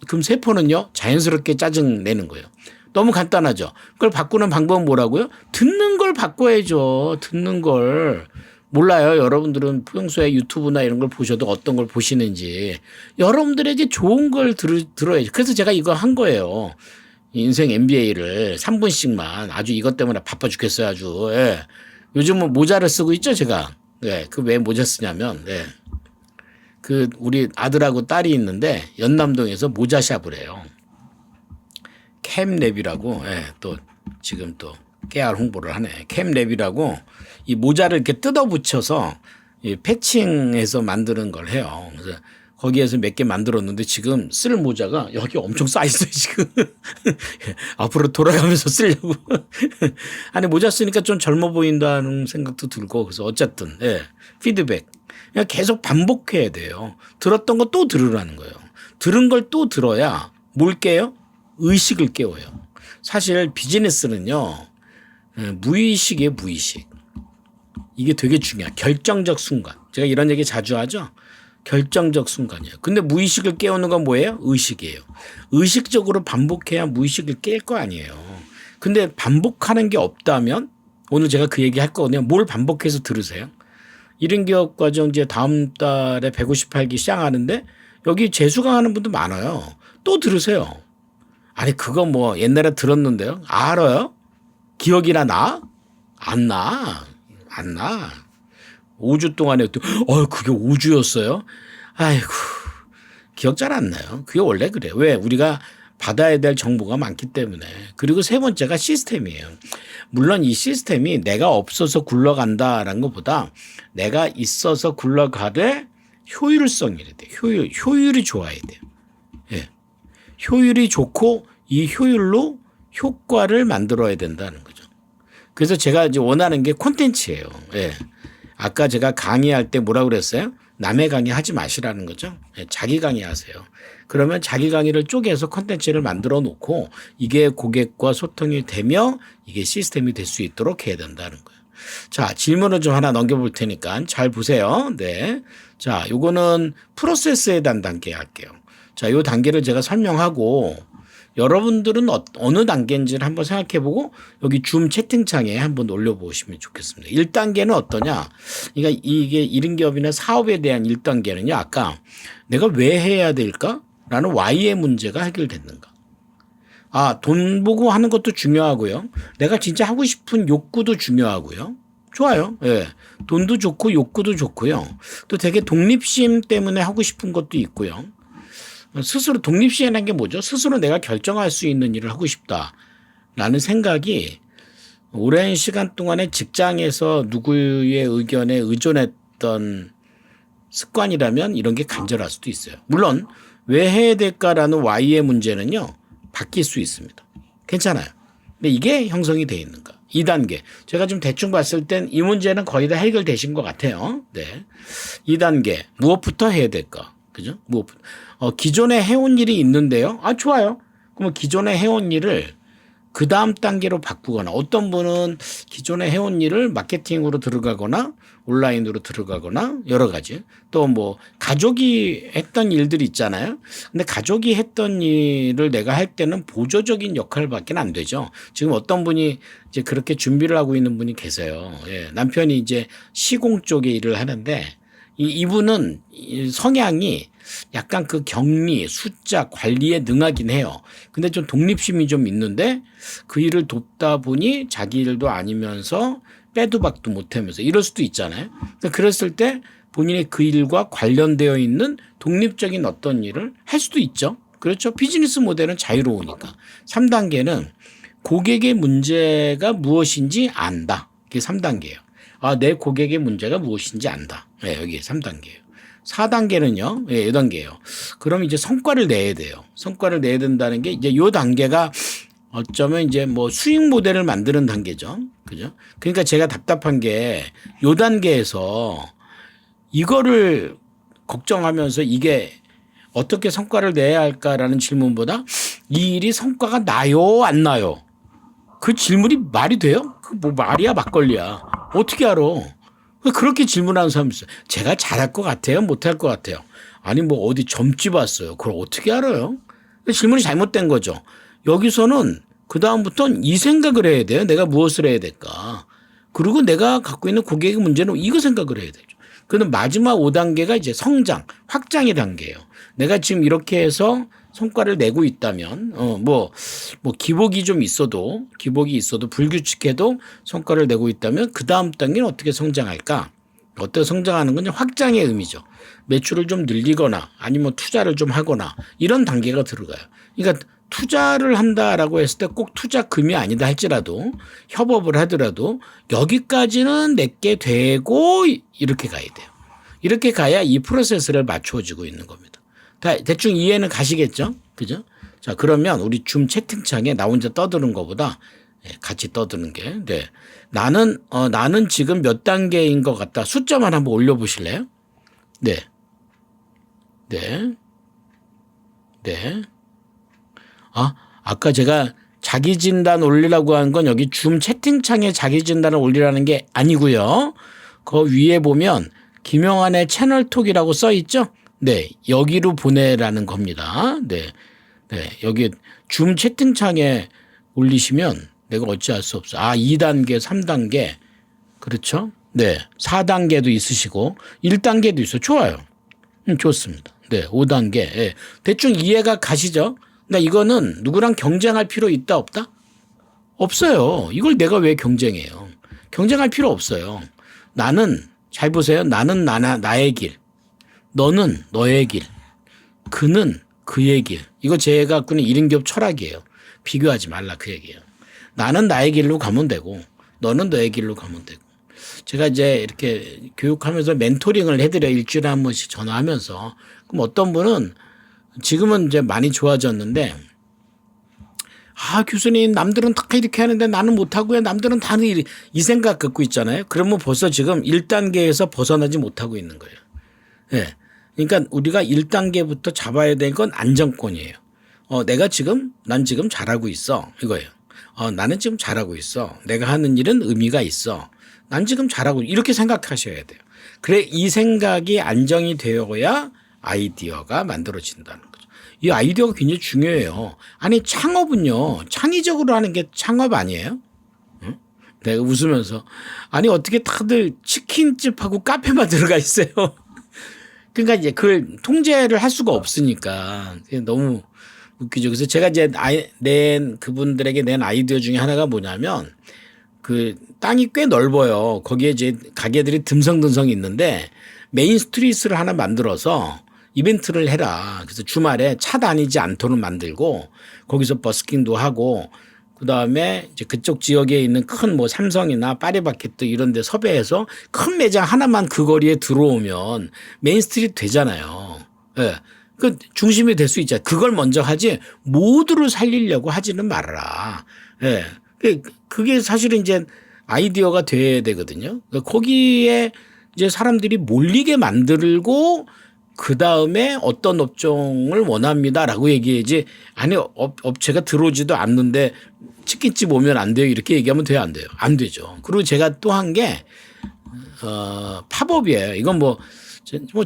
Speaker 1: 그럼 세포는요. 자연스럽게 짜증 내는 거예요. 너무 간단하죠. 그걸 바꾸는 방법은 뭐라고요? 듣는 걸 바꿔야죠. 듣는 걸. 몰라요. 여러분들은 평소에 유튜브나 이런 걸 보셔도 어떤 걸 보시는지. 여러분들에게 좋은 걸 들어야죠. 그래서 제가 이거 한 거예요. 인생 MBA를 3분씩만 아주 이것 때문에 바빠 죽겠어요. 아주. 예. 요즘은 모자를 쓰고 있죠. 제가. 예. 그 왜 모자 쓰냐면 예. 그 우리 아들하고 딸이 있는데 연남동에서 모자샵을 해요. 캠랩이라고 예. 또 지금 또 깨알 홍보를 하네. 캠랩이라고 이 모자를 이렇게 뜯어 붙여서 이 패칭해서 만드는 걸 해요. 그래서 거기에서 몇 개 만들었는데 지금 쓸 모자가 여기 엄청 쌓여 있어요, 지금. 앞으로 돌아가면서 쓰려고. 아니, 모자 쓰니까 좀 젊어 보인다는 생각도 들고 그래서 어쨌든, 예. 피드백. 그냥 계속 반복해야 돼요. 들었던 거 또 들으라는 거예요. 들은 걸 또 들어야 뭘 깨요? 의식을 깨워요. 사실 비즈니스는요, 무의식이에요, 무의식. 이게 되게 중요해요. 결정적 순간. 제가 이런 얘기 자주 하죠. 결정적 순간이에요. 근데 무의식을 깨우는 건 뭐예요? 의식이에요. 의식적으로 반복해야 무의식을 깰 거 아니에요. 근데 반복하는 게 없다면 오늘 제가 그 얘기 할 거거든요. 뭘 반복해서 들으세요? 1인 기업 과정 이제 다음 달에 158기 시작하는데 여기 재수강 하는 분도 많아요. 또 들으세요. 아니 그거 뭐 옛날에 들었는데요. 알아요? 기억이나 나? 안 나. 안 나. 5주 동안에 또 그게 5주였어요? 아이고 기억 잘 안 나요. 그게 원래 그래요. 왜? 우리가 받아야 될 정보가 많기 때문에. 그리고 세 번째가 시스템이에요. 물론 이 시스템이 내가 없어서 굴러간다라는 것보다 내가 있어서 굴러가되 효율성이 돼요. 효율이 좋아야 돼요. 예. 효율이 좋고 이 효율로 효과를 만들어야 된다는 거죠. 그래서 제가 이제 원하는 게 콘텐츠예요. 예. 아까 제가 강의할 때 뭐라고 그랬어요? 남의 강의 하지 마시라는 거죠. 예. 자기 강의 하세요. 그러면 자기 강의를 쪼개서 콘텐츠를 만들어 놓고 이게 고객과 소통이 되며 이게 시스템이 될 수 있도록 해야 된다는 거예요. 자, 질문을 좀 하나 넘겨볼 테니까 잘 보세요. 네. 자, 요거는 프로세스에 대한 단계 할게요. 자, 요 단계를 제가 설명하고 여러분들은 어느 단계인지를 한번 생각해 보고 여기 줌 채팅창에 한번 올려보시면 좋겠습니다. 1단계는 어떠냐? 그러니까 이게 1인 기업이나 사업에 대한 1단계는요. 아까 내가 왜 해야 될까? 라는 Y의 문제가 해결됐는가? 돈 보고 하는 것도 중요하고요. 내가 진짜 하고 싶은 욕구도 중요하고요. 좋아요. 예. 돈도 좋고 욕구도 좋고요. 또 되게 독립심 때문에 하고 싶은 것도 있고요. 스스로 독립시행한 게 뭐죠? 스스로 내가 결정할 수 있는 일을 하고 싶다라는 생각이 오랜 시간 동안에 직장에서 누구의 의견에 의존했던 습관이라면 이런 게 간절할 수도 있어요. 물론 왜 해야 될까라는 Y의 문제는요. 바뀔 수 있습니다. 괜찮아요. 근데 이게 형성이 돼 있는가. 2단계. 제가 좀 대충 봤을 땐 이 문제는 거의 다 해결되신 것 같아요. 네. 2단계. 무엇부터 해야 될까? 그죠? 무엇부터. 기존에 해온 일이 있는데요. 좋아요. 그러면 기존에 해온 일을 그 다음 단계로 바꾸거나 어떤 분은 기존에 해온 일을 마케팅으로 들어가거나 온라인으로 들어가거나 여러 가지 또 뭐 가족이 했던 일들이 있잖아요. 근데 가족이 했던 일을 내가 할 때는 보조적인 역할밖에 안 되죠. 지금 어떤 분이 이제 그렇게 준비를 하고 있는 분이 계세요. 예, 남편이 이제 시공 쪽에 일을 하는데 이분은 성향이 약간 그 격리, 숫자 관리에 능하긴 해요. 근데 좀 독립심이 좀 있는데 그 일을 돕다 보니 자기 일도 아니면서 빼도 박도 못하면서 이럴 수도 있잖아요. 그랬을 때 본인이 그 일과 관련되어 있는 독립적인 어떤 일을 할 수도 있죠. 그렇죠. 비즈니스 모델은 자유로우니까. 3단계는 고객의 문제가 무엇인지 안다. 그게 3단계예요. 내 고객의 문제가 무엇인지 안다. 네, 여기 3단계예요. 4단계는요, 예, 이 단계예요. 그럼 이제 성과를 내야 돼요. 성과를 내야 된다는 게 이제 요 단계가 어쩌면 이제 뭐 수익 모델을 만드는 단계죠. 그죠? 그러니까 제가 답답한 게 요 단계에서 이거를 걱정하면서 이게 어떻게 성과를 내야 할까라는 질문보다 이 일이 성과가 나요, 안 나요? 그 질문이 말이 돼요? 그 뭐 말이야, 막걸리야. 어떻게 알아? 그렇게 질문하는 사람이 있어요. 제가 잘할 것 같아요? 못할 것 같아요? 아니, 뭐 어디 점집 왔어요. 그걸 어떻게 알아요? 질문이 잘못된 거죠. 여기서는 그다음부터는 이 생각을 해야 돼요. 내가 무엇을 해야 될까? 그리고 내가 갖고 있는 고객의 문제는 이거 생각을 해야 되죠. 그럼 마지막 5단계가 이제 성장, 확장의 단계예요. 내가 지금 이렇게 해서 성과를 내고 있다면, 뭐 기복이 좀 있어도, 불규칙해도 성과를 내고 있다면 그 다음 단계는 어떻게 성장할까? 어떻게 성장하는 건 확장의 의미죠. 매출을 좀 늘리거나 아니면 투자를 좀 하거나 이런 단계가 들어가요. 그러니까 투자를 한다라고 했을 때 꼭 투자금이 아니다 할지라도 협업을 하더라도 여기까지는 내게 되고 이렇게 가야 돼요. 이렇게 가야 이 프로세스를 맞춰지고 있는 겁니다. 대충 이해는 가시겠죠? 그죠? 자, 그러면 우리 줌 채팅창에 나 혼자 떠드는 것보다 같이 떠드는 게, 네. 나는 지금 몇 단계인 것 같다. 숫자만 한번 올려보실래요? 네. 네. 네. 아까 제가 자기 진단 올리라고 한 건 여기 줌 채팅창에 자기 진단을 올리라는 게 아니고요. 그 위에 보면 김영환의 채널톡이라고 써 있죠? 네. 여기로 보내라는 겁니다. 네. 네. 여기 줌 채팅창에 올리시면 내가 어찌할 수 없어. 2단계, 3단계. 그렇죠? 네. 4단계도 있으시고 1단계도 있어. 좋아요. 좋습니다. 네. 5단계. 네. 대충 이해가 가시죠? 그러니까 이거는 누구랑 경쟁할 필요 있다 없다? 없어요. 이걸 내가 왜 경쟁해요? 경쟁할 필요 없어요. 나는 잘 보세요. 나는 나의 길. 너는 너의 길. 그는 그의 길. 이거 제가 갖고 있는 1인기업 철학이에요. 비교하지 말라 그 얘기예요. 나는 나의 길로 가면 되고 너는 너의 길로 가면 되고. 제가 이제 이렇게 교육하면서 멘토링을 해드려요. 일주일에 한 번씩 전화하면서. 그럼 어떤 분은 지금은 이제 많이 좋아졌는데 교수님 남들은 다 이렇게 하는데 나는 못하고요. 남들은 다 이 생각 갖고 있잖아요. 그러면 벌써 지금 1단계에서 벗어나지 못하고 있는 거예요. 예. 그러니까 우리가 1단계부터 잡아야 될 건 안정권이에요. 난 지금 잘하고 있어. 이거예요. 나는 지금 잘하고 있어. 내가 하는 일은 의미가 있어. 난 지금 잘하고 이렇게 생각하셔야 돼요. 그래 이 생각이 안정이 되어야 아이디어가 만들어진다는 거죠. 이 아이디어가 굉장히 중요해요. 아니 창업은요. 창의적으로 하는 게 창업 아니에요? 응? 내가 웃으면서 아니 어떻게 다들 치킨집하고 카페만 들어가 있어요. 그러니까 이제 그걸 통제를 할 수가 없으니까 너무 웃기죠. 그래서 제가 이제 그분들에게 낸 아이디어 중에 하나가 뭐냐면 그 땅이 꽤 넓어요. 거기에 이제 가게들이 듬성듬성 있는데 메인 스트리트를 하나 만들어서 이벤트를 해라. 그래서 주말에 차 다니지 않도록 만들고 거기서 버스킹도 하고 그다음에 이제 그쪽 지역에 있는 큰 뭐 삼성이나 파리바게뜨 이런 데 섭외해서 큰 매장 하나만 그 거리에 들어오면 메인 스트리트 되잖아요. 예. 그 중심이 될 수 있잖아요. 그걸 먼저 하지 모두를 살리려고 하지는 말아라. 예. 그게 사실은 이제 아이디어가 돼야 되거든요. 거기에 이제 사람들이 몰리게 만들고 그 다음에 어떤 업종을 원합니다라고 얘기해야지 아니 업체가 들어오지도 않는데 치킨집 오면 안 돼요 이렇게 얘기하면 돼요 안 돼요? 안 되죠. 그리고 제가 또 한 게 팝업이에요. 이건 뭐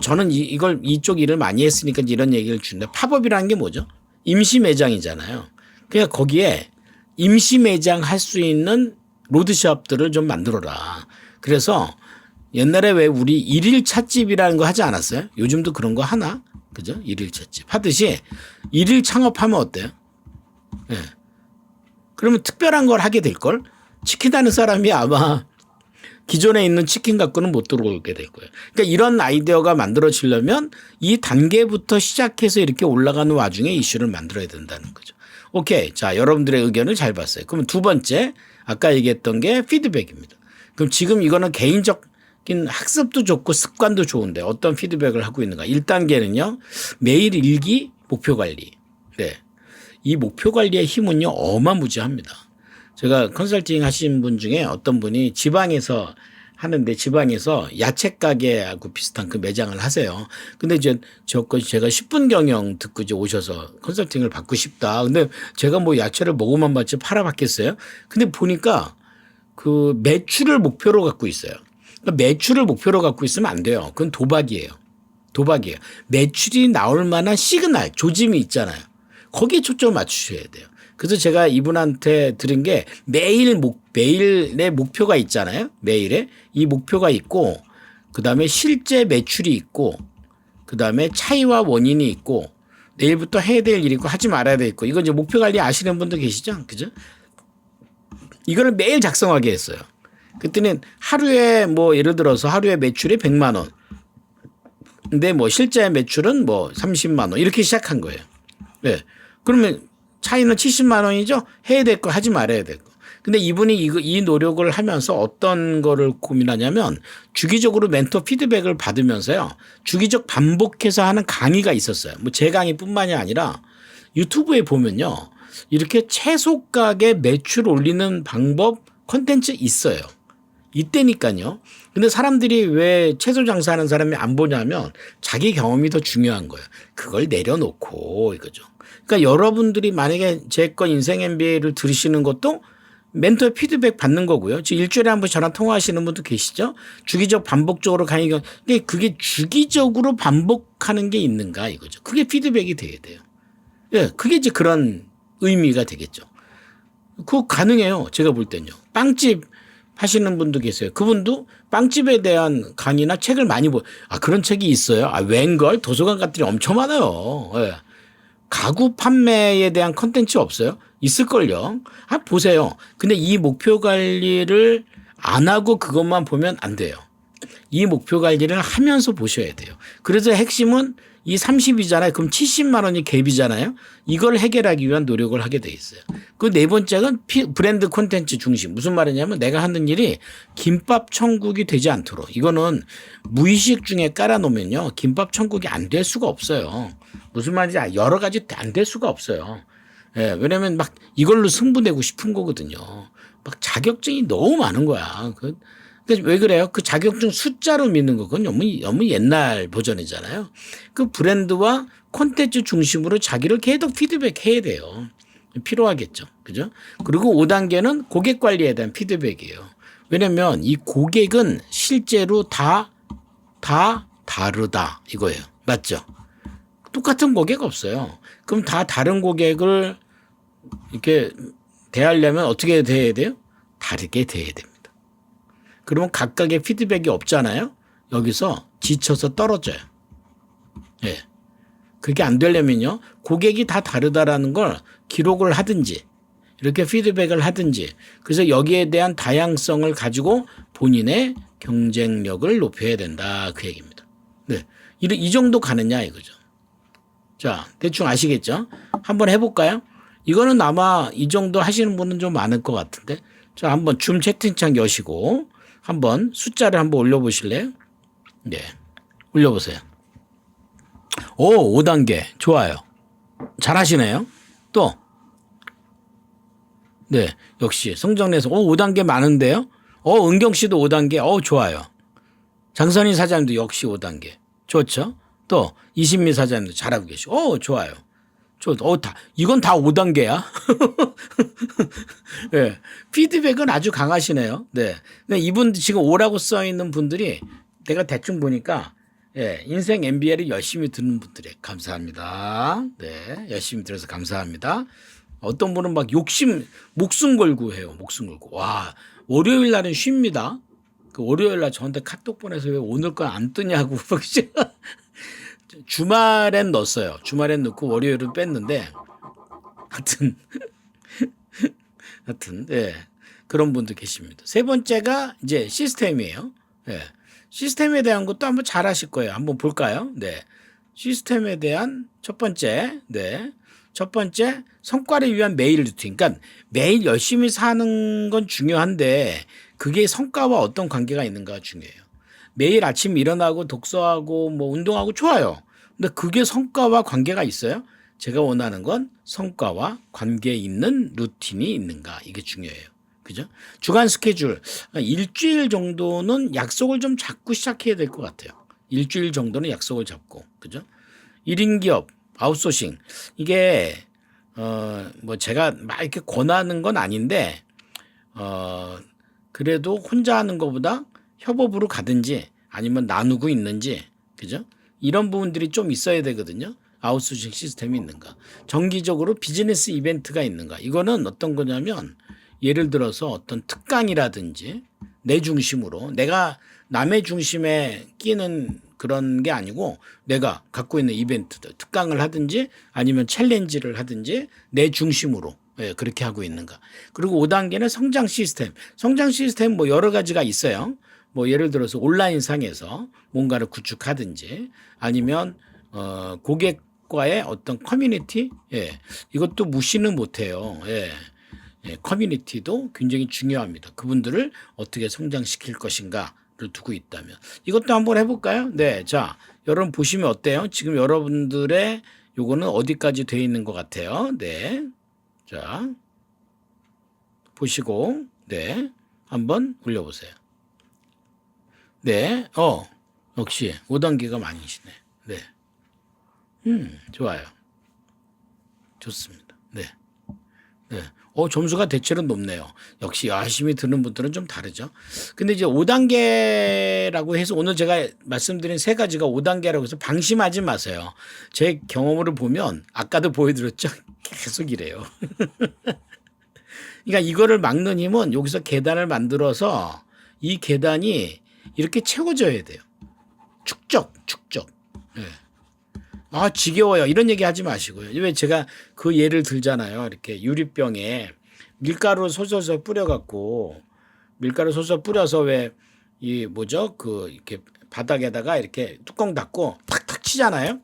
Speaker 1: 저는 이쪽 일을 많이 했으니까 이런 얘기를 주는데 팝업이라는 게 뭐죠? 임시 매장이잖아요. 그러니까 거기에 임시 매장 할 수 있는 로드샵들을 좀 만들어라. 그래서 옛날에 왜 우리 일일 찻집이라는 거 하지 않았어요? 요즘도 그런 거 하나? 그죠? 일일 찻집 하듯이 일일 창업하면 어때요? 예. 네. 그러면 특별한 걸 하게 될걸? 치킨 하는 사람이 아마 기존에 있는 치킨 갖고는 못 들어오게 될 거예요. 그러니까 이런 아이디어가 만들어지려면 이 단계부터 시작해서 이렇게 올라가는 와중에 이슈를 만들어야 된다는 거죠. 오케이. 자, 여러분들의 의견을 잘 봤어요. 그러면 두 번째 아까 얘기했던 게 피드백입니다. 그럼 지금 이거는 개인적 학습도 좋고 습관도 좋은데 어떤 피드백을 하고 있는가. 1단계는요. 매일 일기 목표 관리. 네. 이 목표 관리의 힘은요 어마무지합니다. 제가 컨설팅 하신 분 중에 어떤 분이 지방에서 하는데 지방에서 야채 가게하고 비슷한 그 매장을 하세요. 근데 이제 제가 10분 경영 듣고 이제 오셔서 컨설팅을 받고 싶다. 근데 제가 뭐 야채를 먹어만 봤지 팔아봤겠어요? 근데 보니까 그 매출을 목표로 갖고 있어요. 그러니까 매출을 목표로 갖고 있으면 안 돼요. 그건 도박이에요. 도박이에요. 매출이 나올 만한 시그널, 조짐이 있잖아요. 거기에 초점을 맞추셔야 돼요. 그래서 제가 이분한테 들은 게 매일의 목표가 있잖아요. 매일에 이 목표가 있고 그다음에 실제 매출이 있고 그다음에 차이와 원인이 있고 내일부터 해야 될 일이 있고 하지 말아야 될 있고 이거 이제 목표 관리 아시는 분도 계시죠? 그죠? 이거를 매일 작성하게 했어요. 그때는 하루에 뭐 예를 들어서 하루에 매출이 100만 원. 근데 뭐 실제 매출은 뭐 30만 원 이렇게 시작한 거예요. 네. 그러면 차이는 70만 원이죠. 해야 될 거 하지 말아야 될 거. 근데 이분이 이 노력을 하면서 어떤 거를 고민하냐면 주기적으로 멘토 피드백을 받으면서요. 주기적 반복해서 하는 강의가 있었어요. 뭐 제 강의뿐만이 아니라 유튜브에 보면요. 이렇게 채소 가게 매출 올리는 방법 콘텐츠 있어요. 이때니까요. 근데 사람들이 왜 채소 장사하는 사람이 안 보냐면 자기 경험이 더 중요한 거예요. 그걸 내려놓고 이거죠. 그러니까 여러분들이 만약에 제 건 인생 MBA를 들으시는 것도 멘토의 피드백 받는 거고요. 지금 일주일에 한 번 저랑 통화하시는 분도 계시죠. 주기적 반복적으로 강의가. 근데 그게 주기적으로 반복하는 게 있는가 이거죠. 그게 피드백이 돼야 돼요. 예, 그게 이제 그런 의미가 되겠죠. 그거 가능해요. 제가 볼 때는요. 빵집 하시는 분도 계세요. 그분도 빵집에 대한 강의나 책을 많이 그런 책이 있어요. 웬걸? 도서관 같은 데 엄청 많아요. 예. 가구 판매에 대한 컨텐츠 없어요? 있을걸요. 보세요. 근데 이 목표 관리를 안 하고 그것만 보면 안 돼요. 이 목표 관리를 하면서 보셔야 돼요. 그래서 핵심은 이 30이잖아요. 그럼 70만 원이 갭이잖아요. 이걸 해결하기 위한 노력을 하게 돼 있어요. 그 네 번째는 브랜드 콘텐츠 중심. 무슨 말이냐면 내가 하는 일이 김밥 천국이 되지 않도록. 이거는 무의식 중에 깔아놓으면요. 김밥 천국이 안 될 수가 없어요. 무슨 말인지 여러 가지 안 될 수가 없어요. 예, 왜냐면 막 이걸로 승부내고 싶은 거거든요. 막 자격증이 너무 많은 거야. 왜 그래요? 그 자격증 숫자로 믿는 거 그건 너무 옛날 버전이잖아요. 그 브랜드와 콘텐츠 중심으로 자기를 계속 피드백해야 돼요. 필요하겠죠. 그죠? 그리고 5단계는 고객 관리에 대한 피드백이에요. 왜냐면 이 고객은 실제로 다 다르다 이거예요. 맞죠? 똑같은 고객 없어요. 그럼 다 다른 고객을 이렇게 대하려면 어떻게 대해야 돼요? 다르게 대해야 됩니다. 그러면 각각의 피드백이 없잖아요. 여기서 지쳐서 떨어져요. 예. 그게 안 되려면요. 고객이 다 다르다라는 걸 기록을 하든지 이렇게 피드백을 하든지 그래서 여기에 대한 다양성을 가지고 본인의 경쟁력을 높여야 된다. 그 얘기입니다. 네. 이 정도 가느냐 이거죠. 자, 대충 아시겠죠? 한번 해볼까요? 이거는 아마 이 정도 하시는 분은 좀 많을 것 같은데. 자, 한번 줌 채팅창 여시고 한번 숫자를 한번 올려보실래요? 네. 올려보세요. 5단계. 좋아요. 잘 하시네요. 또. 네. 역시 성정리에서 5단계 많은데요. 은경 씨도 5단계. 좋아요. 장선희 사장님도 역시 5단계. 좋죠? 또 이신미 사장님도 잘하고 계시고. 좋아요. 이건 다 5단계야. 네. 피드백은 아주 강하시네요. 네. 근데 이분 지금 5라고 써 있는 분들이 내가 대충 보니까 인생 MBA를 열심히 듣는 분들이에요. 감사합니다. 네. 열심히 들어서 감사합니다. 어떤 분은 막 목숨 걸고 해요. 목숨 걸고. 와, 월요일 날은 쉽니다. 그 월요일 날 저한테 카톡 보내서 왜 오늘 건 안 뜨냐고. 주말엔 넣었어요. 주말엔 넣고 월요일은 뺐는데 하여튼 네. 그런 분도 계십니다. 세 번째가 이제 시스템이에요. 네. 시스템에 대한 것도 한번 잘 하실 거예요. 한번 볼까요? 네. 시스템에 대한 첫 번째. 네. 첫 번째 성과를 위한 매일 루틴. 그러니까 매일 열심히 사는 건 중요한데 그게 성과와 어떤 관계가 있는가가 중요해요. 매일 아침 일어나고 독서하고 뭐 운동하고 좋아요. 근데 그게 성과와 관계가 있어요? 제가 원하는 건 성과와 관계 있는 루틴이 있는가. 이게 중요해요. 그죠? 주간 스케줄 일주일 정도는 약속을 좀 잡고 시작해야 될 것 같아요. 일주일 정도는 약속을 잡고. 그죠? 1인 기업 아웃소싱 이게 뭐 제가 막 이렇게 권하는 건 아닌데 그래도 혼자 하는 것보다 협업으로 가든지 아니면 나누고 있는지 그죠? 이런 부분들이 좀 있어야 되거든요. 아웃소싱 시스템이 있는가. 정기적으로 비즈니스 이벤트가 있는가. 이거는 어떤 거냐면 예를 들어서 어떤 특강이라든지 내 중심으로 내가 남의 중심에 끼는 그런 게 아니고 내가 갖고 있는 이벤트들 특강을 하든지 아니면 챌린지를 하든지 내 중심으로 그렇게 하고 있는가. 그리고 5단계는 성장 시스템. 성장 시스템 뭐 여러 가지가 있어요. 뭐 예를 들어서 온라인 상에서 뭔가를 구축하든지 아니면 고객과의 어떤 커뮤니티 이것도 무시는 못해요. 커뮤니티도 굉장히 중요합니다. 그분들을 어떻게 성장시킬 것인가를 두고 있다면 이것도 한번 해볼까요? 네, 자 여러분 보시면 어때요? 지금 여러분들의 요거는 어디까지 돼 있는 것 같아요? 네, 자 보시고 네 한번 올려보세요. 네, 역시 5단계가 많으시네. 네, 좋아요. 좋습니다. 네. 네. 점수가 대체로 높네요. 역시 열심히 듣는 분들은 좀 다르죠. 근데 이제 5단계라고 해서 오늘 제가 말씀드린 세 가지가 5단계라고 해서 방심하지 마세요. 제 경험으로 보면 아까도 보여드렸죠. 계속 이래요. 그러니까 이거를 막는 힘은 여기서 계단을 만들어서 이 계단이 이렇게 채워져야 돼요. 축적. 네. 아, 지겨워요. 이런 얘기 하지 마시고요. 왜 제가 그 예를 들잖아요. 이렇게 유리병에 밀가루 솔솔 뿌려갖고 밀가루 솔솔 뿌려서 왜 이 뭐죠? 그 이렇게 바닥에다가 이렇게 뚜껑 닫고 탁탁 치잖아요.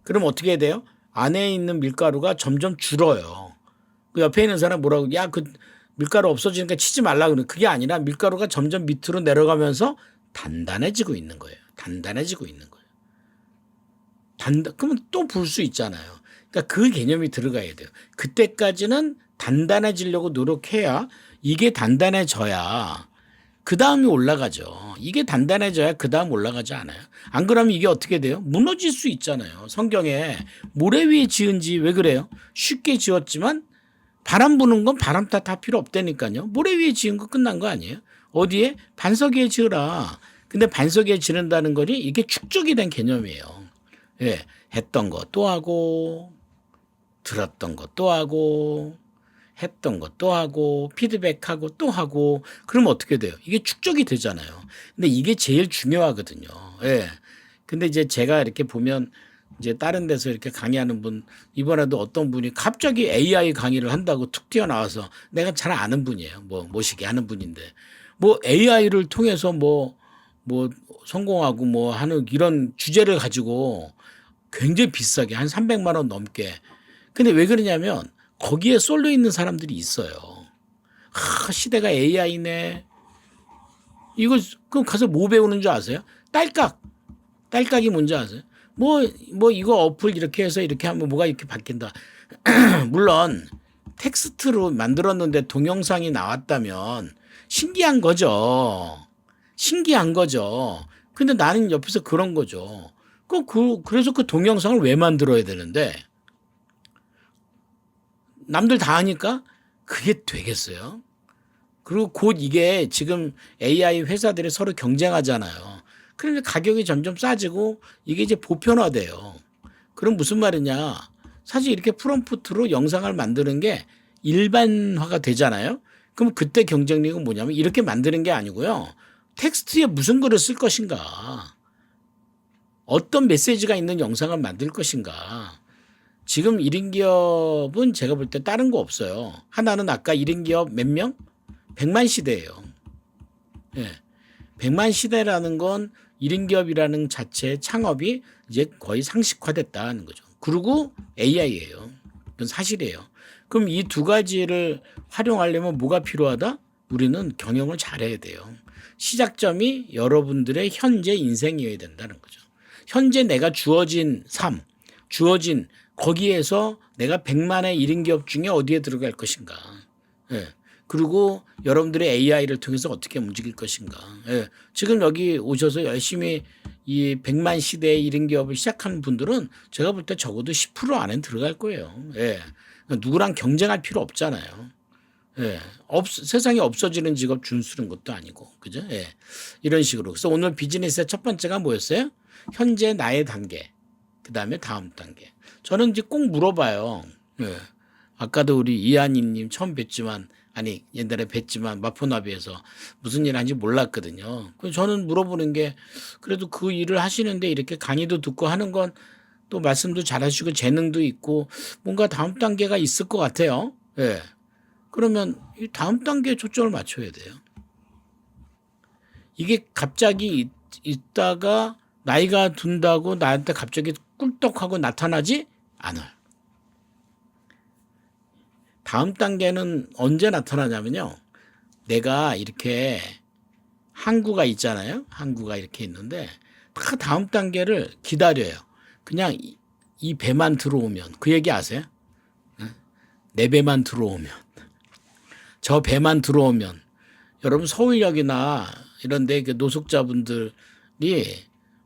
Speaker 1: 그럼 어떻게 해야 돼요? 안에 있는 밀가루가 점점 줄어요. 그 옆에 있는 사람 뭐라고 야, 그 밀가루 없어지니까 치지 말라 그러는 그게 아니라 밀가루가 점점 밑으로 내려가면서 단단해지고 있는 거예요. 단단해지고 있는 거예요. 그러면 또 불 수 있잖아요. 그러니까 그 개념이 들어가야 돼요. 그때까지는 단단해지려고 노력해야 이게 단단해져야 그 다음이 올라가죠. 이게 단단해져야 그 다음 올라가지 않아요. 안 그러면 이게 어떻게 돼요? 무너질 수 있잖아요. 성경에 모래 위에 지은 지 왜 그래요? 쉽게 지었지만 바람 부는 건 바람 탓 할 필요 없다니까요. 모래 위에 지은 거 끝난 거 아니에요? 어디에? 반석 위에 지으라. 근데 반석 위에 지른다는 거니 이게 축적이 된 개념이에요. 예, 했던 거 또 하고 들었던 거 또 하고 했던 거 또 하고 피드백하고 또 하고 그러면 어떻게 돼요? 이게 축적이 되잖아요. 근데 이게 제일 중요하거든요. 예. 근데 이제 제가 이렇게 보면 이제 다른 데서 이렇게 강의하는 분 이번에도 어떤 분이 갑자기 AI 강의를 한다고 툭 튀어나와서 내가 잘 아는 분이에요. 뭐 모시게 하는 분인데 뭐 AI를 통해서 뭐 성공하고 뭐 하는 이런 주제를 가지고 굉장히 비싸게 한 300만 원 넘게. 근데 왜 그러냐면 거기에 쏠려 있는 사람들이 있어요. 시대가 AI네. 이거 그럼 가서 뭐 배우는 줄 아세요? 딸깍이 뭔지 아세요? 뭐 이거 어플 이렇게 해서 이렇게 하면 뭐가 이렇게 바뀐다. 물론 텍스트로 만들었는데 동영상이 나왔다면 신기한 거죠. 근데 나는 옆에서 그런 거죠. 그래서 그 동영상을 왜 만들어야 되는데 남들 다 하니까 그게 되겠어요? 그리고 곧 이게 지금 AI 회사들이 서로 경쟁하잖아요. 그러니까 가격이 점점 싸지고 이게 이제 보편화돼요. 그럼 무슨 말이냐. 사실 이렇게 프롬프트로 영상을 만드는 게 일반화가 되잖아요. 그럼 그때 경쟁력은 뭐냐면 이렇게 만드는 게 아니고요. 텍스트에 무슨 글을 쓸 것인가. 어떤 메시지가 있는 영상을 만들 것인가. 지금 1인 기업은 제가 볼 때 다른 거 없어요. 하나는 아까 1인 기업 몇 명? 100만 시대예요. 예. 100만 시대라는 건 1인 기업이라는 자체의 창업이 이제 거의 상식화됐다는 거죠. 그리고 AI예요. 그건 사실이에요. 그럼 이 두 가지를 활용하려면 뭐가 필요하다? 우리는 경영을 잘해야 돼요. 시작점이 여러분들의 현재 인생이어야 된다는 거죠. 현재 내가 주어진 삶, 주어진 거기에서 내가 100만의 1인 기업 중에 어디에 들어갈 것인가. 예. 그리고 여러분들의 AI를 통해서 어떻게 움직일 것인가. 예. 지금 여기 오셔서 열심히 이 100만 시대의 1인 기업을 시작하는 분들은 제가 볼 때 적어도 10% 안에 들어갈 거예요. 예. 누구랑 경쟁할 필요 없잖아요. 예. 세상에 없어지는 직업 준수는 것도 아니고. 그죠? 예. 이런 식으로. 그래서 오늘 비즈니스의 첫 번째가 뭐였어요? 현재 나의 단계. 그 다음에 다음 단계. 저는 이제 꼭 물어봐요. 예. 아까도 우리 이한희님 처음 뵀지만, 아니, 옛날에 뵀지만 마포나비에서 무슨 일 하는지 몰랐거든요. 그래서 저는 물어보는 게 그래도 그 일을 하시는데 이렇게 강의도 듣고 하는 건 또 말씀도 잘 하시고 재능도 있고 뭔가 다음 단계가 있을 것 같아요. 예. 그러면 이 다음 단계에 초점을 맞춰야 돼요. 이게 갑자기 있다가 나이가 든다고 나한테 갑자기 꿀떡하고 나타나지 않아요. 다음 단계는 언제 나타나냐면요. 내가 이렇게 항구가 있잖아요. 항구가 이렇게 있는데 딱 다음 단계를 기다려요. 그냥 이 배만 들어오면 그 얘기 아세요? 내 배만 들어오면 저 배만 들어오면 여러분 서울역이나 이런 데 그 노숙자분들이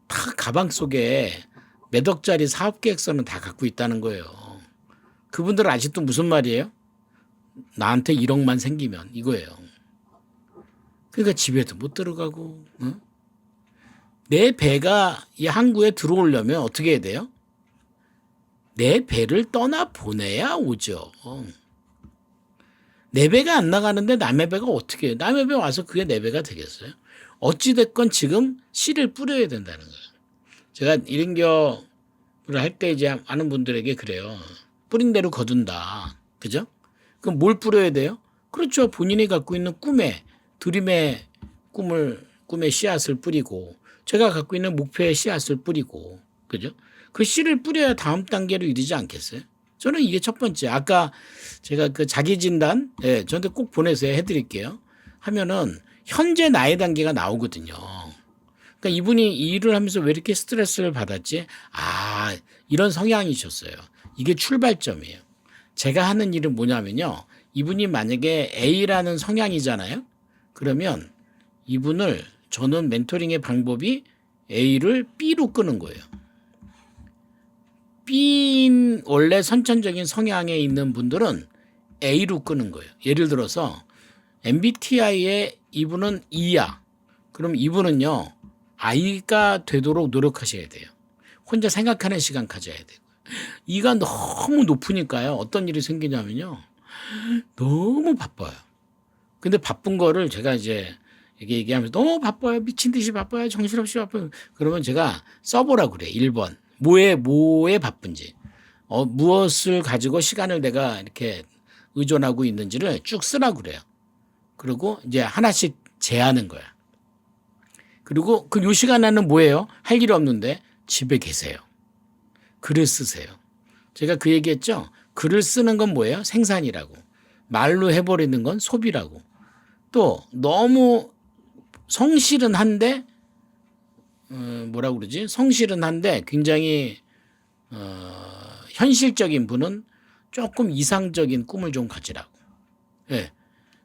Speaker 1: 다 가방 속에 몇 억짜리 사업 계획서는 다 갖고 있다는 거예요. 그분들은 아직도 무슨 말이에요? 나한테 1억만 생기면 이거예요. 그러니까 집에도 못 들어가고. 응? 내 배가 이 항구에 들어오려면 어떻게 해야 돼요? 내 배를 떠나보내야 오죠. 내 배가 안 나가는데 남의 배가 어떻게 해요? 남의 배 와서 그게 내 배가 되겠어요? 어찌됐건 지금 씨를 뿌려야 된다는 거예요. 제가 1인 기업을 할 때 이제 아는 분들에게 그래요. 뿌린 대로 거둔다. 그죠? 그럼 뭘 뿌려야 돼요? 그렇죠. 본인이 갖고 있는 드림의 꿈의 씨앗을 뿌리고 제가 갖고 있는 목표의 씨앗을 뿌리고 그죠? 그 씨를 뿌려야 다음 단계로 이르지 않겠어요? 저는 이게 첫 번째. 아까 제가 그 자기 진단, 예, 저한테 꼭 보내세요. 해드릴게요. 하면은 현재 나의 단계가 나오거든요. 그러니까 이분이 이 일을 하면서 왜 이렇게 스트레스를 받았지? 아, 이런 성향이셨어요. 이게 출발점이에요. 제가 하는 일은 뭐냐면요. 이분이 만약에 A라는 성향이잖아요. 그러면 이분을 저는 멘토링의 방법이 A를 B로 끄는 거예요. B인 원래 선천적인 성향에 있는 분들은 A로 끄는 거예요. 예를 들어서 MBTI의 이분은 E야. 그럼 이분은요. I가 되도록 노력하셔야 돼요. 혼자 생각하는 시간 가져야 되고. E가 너무 높으니까요. 어떤 일이 생기냐면요. 너무 바빠요. 근데 바쁜 거를 제가 이제 얘기하면서 너무 바빠요. 미친 듯이 바빠요. 정신없이 바빠요. 그러면 제가 써보라고 그래요. 1번. 뭐에 바쁜지. 무엇을 가지고 시간을 내가 이렇게 의존하고 있는지를 쭉 쓰라고 그래요. 그리고 이제 하나씩 제하는 거야. 그리고 요 시간에는 뭐예요? 할 일 없는데 집에 계세요. 글을 쓰세요. 제가 그 얘기했죠. 글을 쓰는 건 뭐예요? 생산이라고. 말로 해버리는 건 소비라고. 또 너무 성실은 한데 뭐라고 그러지? 성실은 한데 굉장히 현실적인 분은 조금 이상적인 꿈을 좀 가지라고. 예.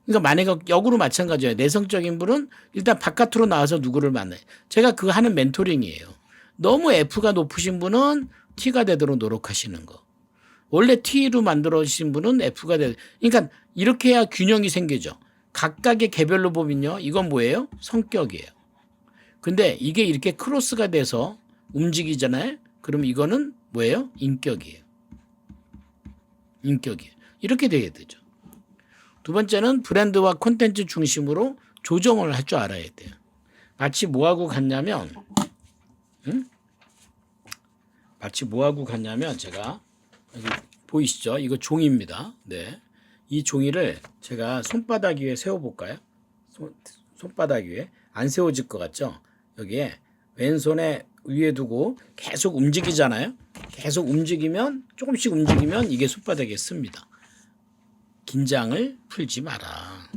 Speaker 1: 그러니까 만약에 역으로 마찬가지예요. 내성적인 분은 일단 바깥으로 나와서 누구를 만나요. 제가 그거 하는 멘토링이에요. 너무 F가 높으신 분은 T가 되도록 노력하시는 거. 원래 T로 만들어주신 분은 F가 그러니까 이렇게 해야 균형이 생기죠. 각각의 개별로 보면요. 이건 뭐예요? 성격이에요. 근데 이게 이렇게 크로스가 돼서 움직이잖아요. 그럼 이거는 뭐예요? 인격이에요. 인격이에요. 이렇게 돼야 되죠. 두 번째는 브랜드와 콘텐츠 중심으로 조정을 할 줄 알아야 돼요. 마치 뭐하고 같냐면 제가 여기 보이시죠? 이거 종이입니다. 네. 이 종이를 제가 손바닥 위에 세워볼까요? 손바닥 위에 안 세워질 것 같죠? 여기에 왼손에 위에 두고 계속 움직이잖아요. 계속 움직이면 조금씩 움직이면 이게 손바닥에 씁니다. 긴장을 풀지 마라.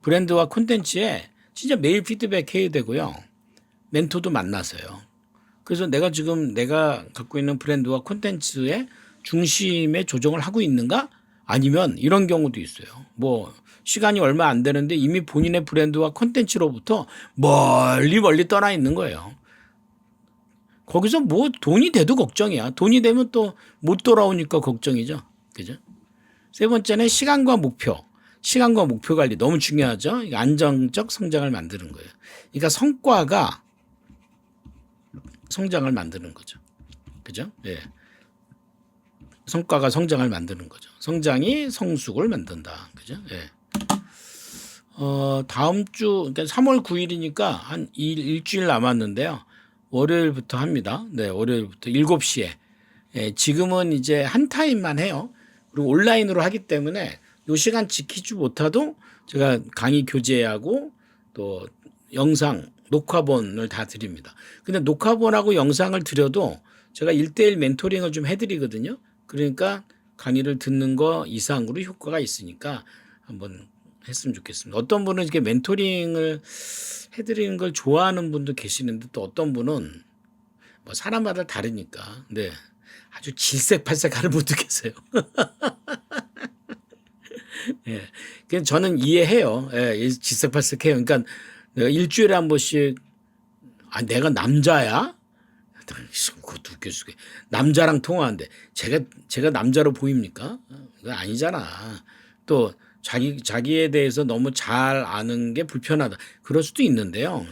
Speaker 1: 브랜드와 콘텐츠에 진짜 매일 피드백 해야 되고요. 멘토도 만나서요. 그래서 내가 갖고 있는 브랜드와 콘텐츠에 중심의 조정을 하고 있는가? 아니면 이런 경우도 있어요. 뭐 시간이 얼마 안 되는데 이미 본인의 브랜드와 콘텐츠로부터 멀리 멀리 떠나 있는 거예요. 거기서 뭐 돈이 돼도 걱정이야. 돈이 되면 또 못 돌아오니까 걱정이죠. 그죠? 세 번째는 시간과 목표. 시간과 목표 관리 너무 중요하죠. 안정적 성장을 만드는 거예요. 그러니까 성과가 성장을 만드는 거죠. 그죠? 예. 성과가 성장을 만드는 거죠. 성장이 성숙을 만든다. 그죠? 예. 다음 주, 그러니까 3월 9일이니까 한 일주일 남았는데요. 월요일부터 합니다. 네, 월요일부터 7시에. 예, 지금은 이제 한 타임만 해요. 그리고 온라인으로 하기 때문에 요 시간 지키지 못해도 제가 강의 교재하고 또 영상, 녹화본을 다 드립니다. 근데 녹화본하고 영상을 드려도 제가 1대1 멘토링을 좀 해드리거든요. 그러니까 강의를 듣는 거 이상으로 효과가 있으니까 한번 했으면 좋겠습니다. 어떤 분은 이렇게 멘토링을 해드리는 걸 좋아하는 분도 계시는데 또 어떤 분은 뭐 사람마다 다르니까 네 아주 질색팔색하는 분도 계세요. 예, 그냥 저는 이해해요. 예, 질색팔색해요. 그러니까 내가 일주일에 한 번씩 아 내가 남자야? 그것도 웃겨 죽게. 남자랑 통화하는데 제가 남자로 보입니까? 그거 아니잖아. 또 자기에 대해서 너무 잘 아는 게 불편하다. 그럴 수도 있는데요.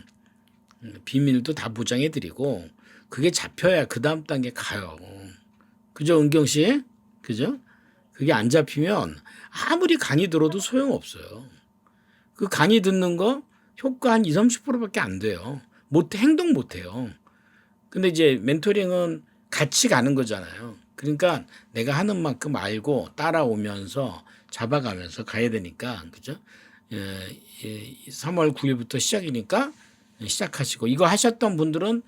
Speaker 1: 비밀도 다 보장해 드리고 그게 잡혀야 그 다음 단계 가요. 그죠, 은경 씨? 그죠? 그게 안 잡히면 아무리 강의 들어도 소용없어요. 그 강의 듣는 거 효과 한 20, 30%밖에 안 돼요. 행동 못 해요. 근데 이제 멘토링은 같이 가는 거잖아요. 그러니까 내가 하는 만큼 알고 따라오면서 잡아가면서 가야 되니까 그죠? 3월 9일부터 시작이니까 시작하시고 이거 하셨던 분들은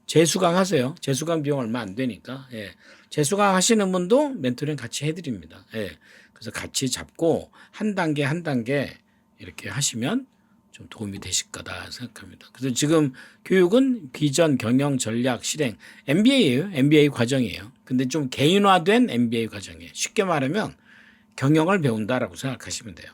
Speaker 1: 재수강 하세요. 재수강 비용 얼마 안 되니까 예. 재수강 하시는 분도 멘토링 같이 해드립니다. 예. 그래서 같이 잡고 한 단계 한 단계 이렇게 하시면 좀 도움이 되실 거다 생각합니다. 그래서 지금 교육은 비전, 경영, 전략, 실행 MBA예요. MBA 과정이에요. 근데 좀 개인화된 MBA 과정이에요. 쉽게 말하면 경영을 배운다라고 생각하시면 돼요.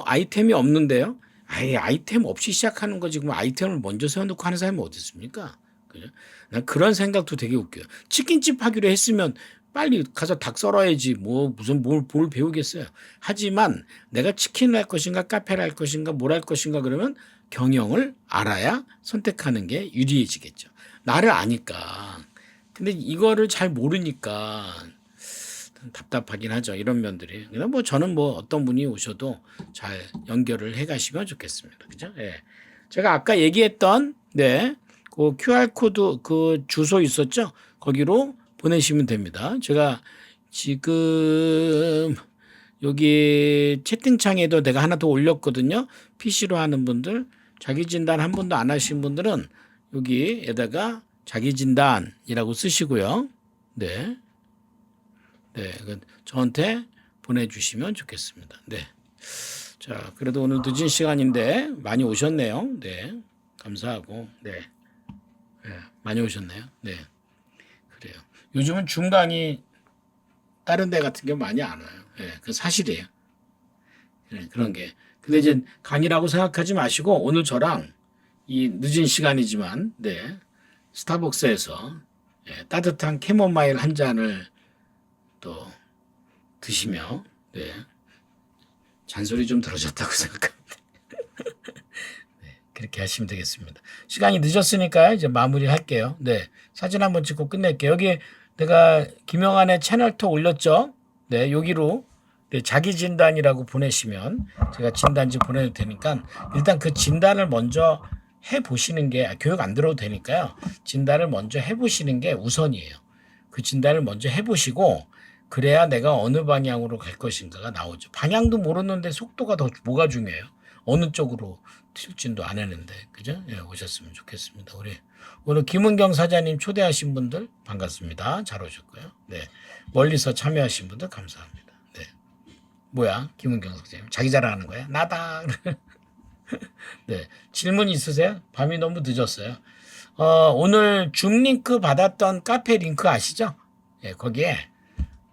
Speaker 1: 아이템이 없는데요? 아예 아이템 없이 시작하는 거지. 그럼 아이템을 먼저 세워놓고 하는 사람이 어디 있습니까? 그죠? 난 그런 생각도 되게 웃겨요. 치킨집 하기로 했으면 빨리 가서 닭 썰어야지. 뭐 무슨 뭘 배우겠어요. 하지만 내가 치킨을 할 것인가 카페를 할 것인가 뭘 할 것인가 그러면 경영을 알아야 선택하는 게 유리해지겠죠. 나를 아니까. 근데 이거를 잘 모르니까 답답하긴 하죠. 이런 면들이. 그냥 뭐 저는 뭐 어떤 분이 오셔도 잘 연결을 해 가시면 좋겠습니다. 그죠? 예. 제가 아까 얘기했던 네. 그 QR코드 그 주소 있었죠? 거기로 보내시면 됩니다. 제가 지금 여기 채팅창에도 내가 하나 더 올렸거든요. PC로 하는 분들, 자기 진단 한 번도 안 하신 분들은 여기에다가 자기 진단이라고 쓰시고요. 네. 네. 저한테 보내주시면 좋겠습니다. 네. 자, 그래도 오늘 늦은 시간인데 많이 오셨네요. 네. 감사하고, 네. 네. 많이 오셨네요. 네. 그래요. 요즘은 중강이 다른 데 같은 게 많이 안 와요. 네. 그 사실이에요. 네. 그런 게. 근데 이제 강의라고 생각하지 마시고 오늘 저랑 이 늦은 시간이지만, 네. 스타벅스에서 네. 따뜻한 캐모마일 한 잔을 또 드시며, 네. 잔소리 좀 들어줬다고 생각합니다. 네, 그렇게 하시면 되겠습니다. 시간이 늦었으니까 이제 마무리 할게요. 네. 사진 한번 찍고 끝낼게요. 여기 내가 김영환의 채널톡 올렸죠? 네, 여기로 네, 자기 진단이라고 보내시면 제가 진단지 보내도 되니까 일단 그 진단을 먼저 해보시는 게 교육 안 들어도 되니까요. 진단을 먼저 해보시는 게 우선이에요. 그 진단을 먼저 해보시고 그래야 내가 어느 방향으로 갈 것인가가 나오죠. 방향도 모르는데 속도가 더 뭐가 중요해요. 어느 쪽으로 튈진도 안 했는데 그죠? 예, 오셨으면 좋겠습니다. 우리 오늘 김은경 사장님 초대하신 분들 반갑습니다. 잘 오셨고요. 네, 멀리서 참여하신 분들 감사합니다. 네, 뭐야 김은경 사장님 자기 자랑하는 거야? 나다. 네, 질문 있으세요? 밤이 너무 늦었어요. 오늘 줌 링크 받았던 카페 링크 아시죠? 예, 거기에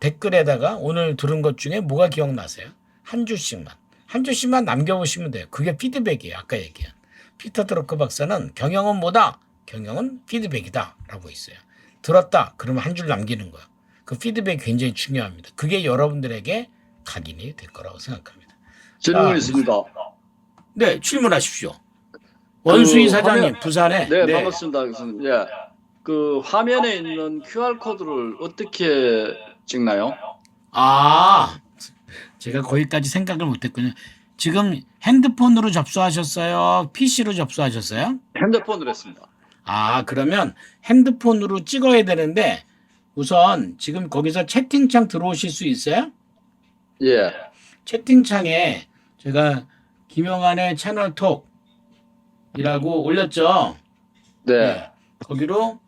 Speaker 1: 댓글에다가 오늘 들은 것 중에 뭐가 기억나세요? 한 주씩만 남겨보시면 돼요. 그게 피드백이에요. 아까 얘기한 피터 드러크 박사는 경영은 뭐다? 경영은 피드백이다 라고 있어요. 들었다 그러면 한 줄 남기는 거야. 그 피드백이 굉장히 중요합니다. 그게 여러분들에게 각인이 될 거라고 생각합니다.
Speaker 2: 질문 있습니다.
Speaker 1: 네, 질문하십시오. 원수희 사장님,
Speaker 2: 화면,
Speaker 1: 부산에.
Speaker 2: 네, 반갑습니다. 교수님. 예. 그 화면에 있는 QR코드를 어떻게 찍나요?
Speaker 1: 아, 제가 거기까지 생각을 못했군요. 지금 핸드폰으로 접수하셨어요? PC로 접수하셨어요?
Speaker 2: 핸드폰으로 했습니다.
Speaker 1: 아, 그러면 핸드폰으로 찍어야 되는데 우선 지금 거기서 채팅창 들어오실 수 있어요?
Speaker 2: 예.
Speaker 1: 채팅창에 제가 김영환의 채널톡이라고 올렸죠?
Speaker 2: 네.
Speaker 1: 거기로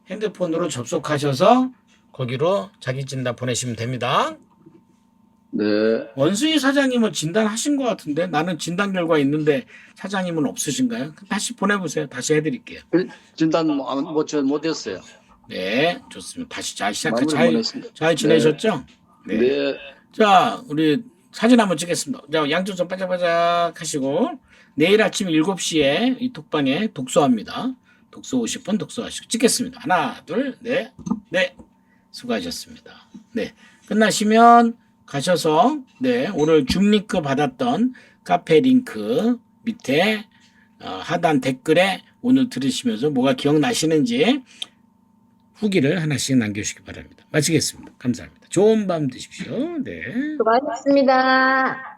Speaker 1: 핸드폰으로 접속하셔서 거기로 자기 진단 보내시면 됩니다.
Speaker 2: 네.
Speaker 1: 원수희 사장님은 진단하신 것 같은데 나는 진단 결과 있는데 사장님은 없으신가요? 다시 보내보세요. 다시 해드릴게요.
Speaker 2: 진단 못했어요.
Speaker 1: 네, 좋습니다. 다시 잘
Speaker 2: 마무리
Speaker 1: 잘
Speaker 2: 못했습니다.
Speaker 1: 지내셨죠?
Speaker 2: 네.
Speaker 1: 네.
Speaker 2: 네.
Speaker 1: 자, 우리 사진 한번 찍겠습니다. 자, 양쪽 좀 바짝바짝 하시고 내일 아침 7시에 이 톡방에 독서합니다. 독서 50분 독서하시고 찍겠습니다. 하나, 둘, 넷, 네. 수고하셨습니다. 네. 끝나시면 가셔서 네, 오늘 줌 링크 받았던 카페 링크 밑에 하단 댓글에 오늘 들으시면서 뭐가 기억나시는지 후기를 하나씩 남겨주시기 바랍니다. 마치겠습니다. 감사합니다. 좋은 밤 되십시오. 네.
Speaker 3: 수고하셨습니다.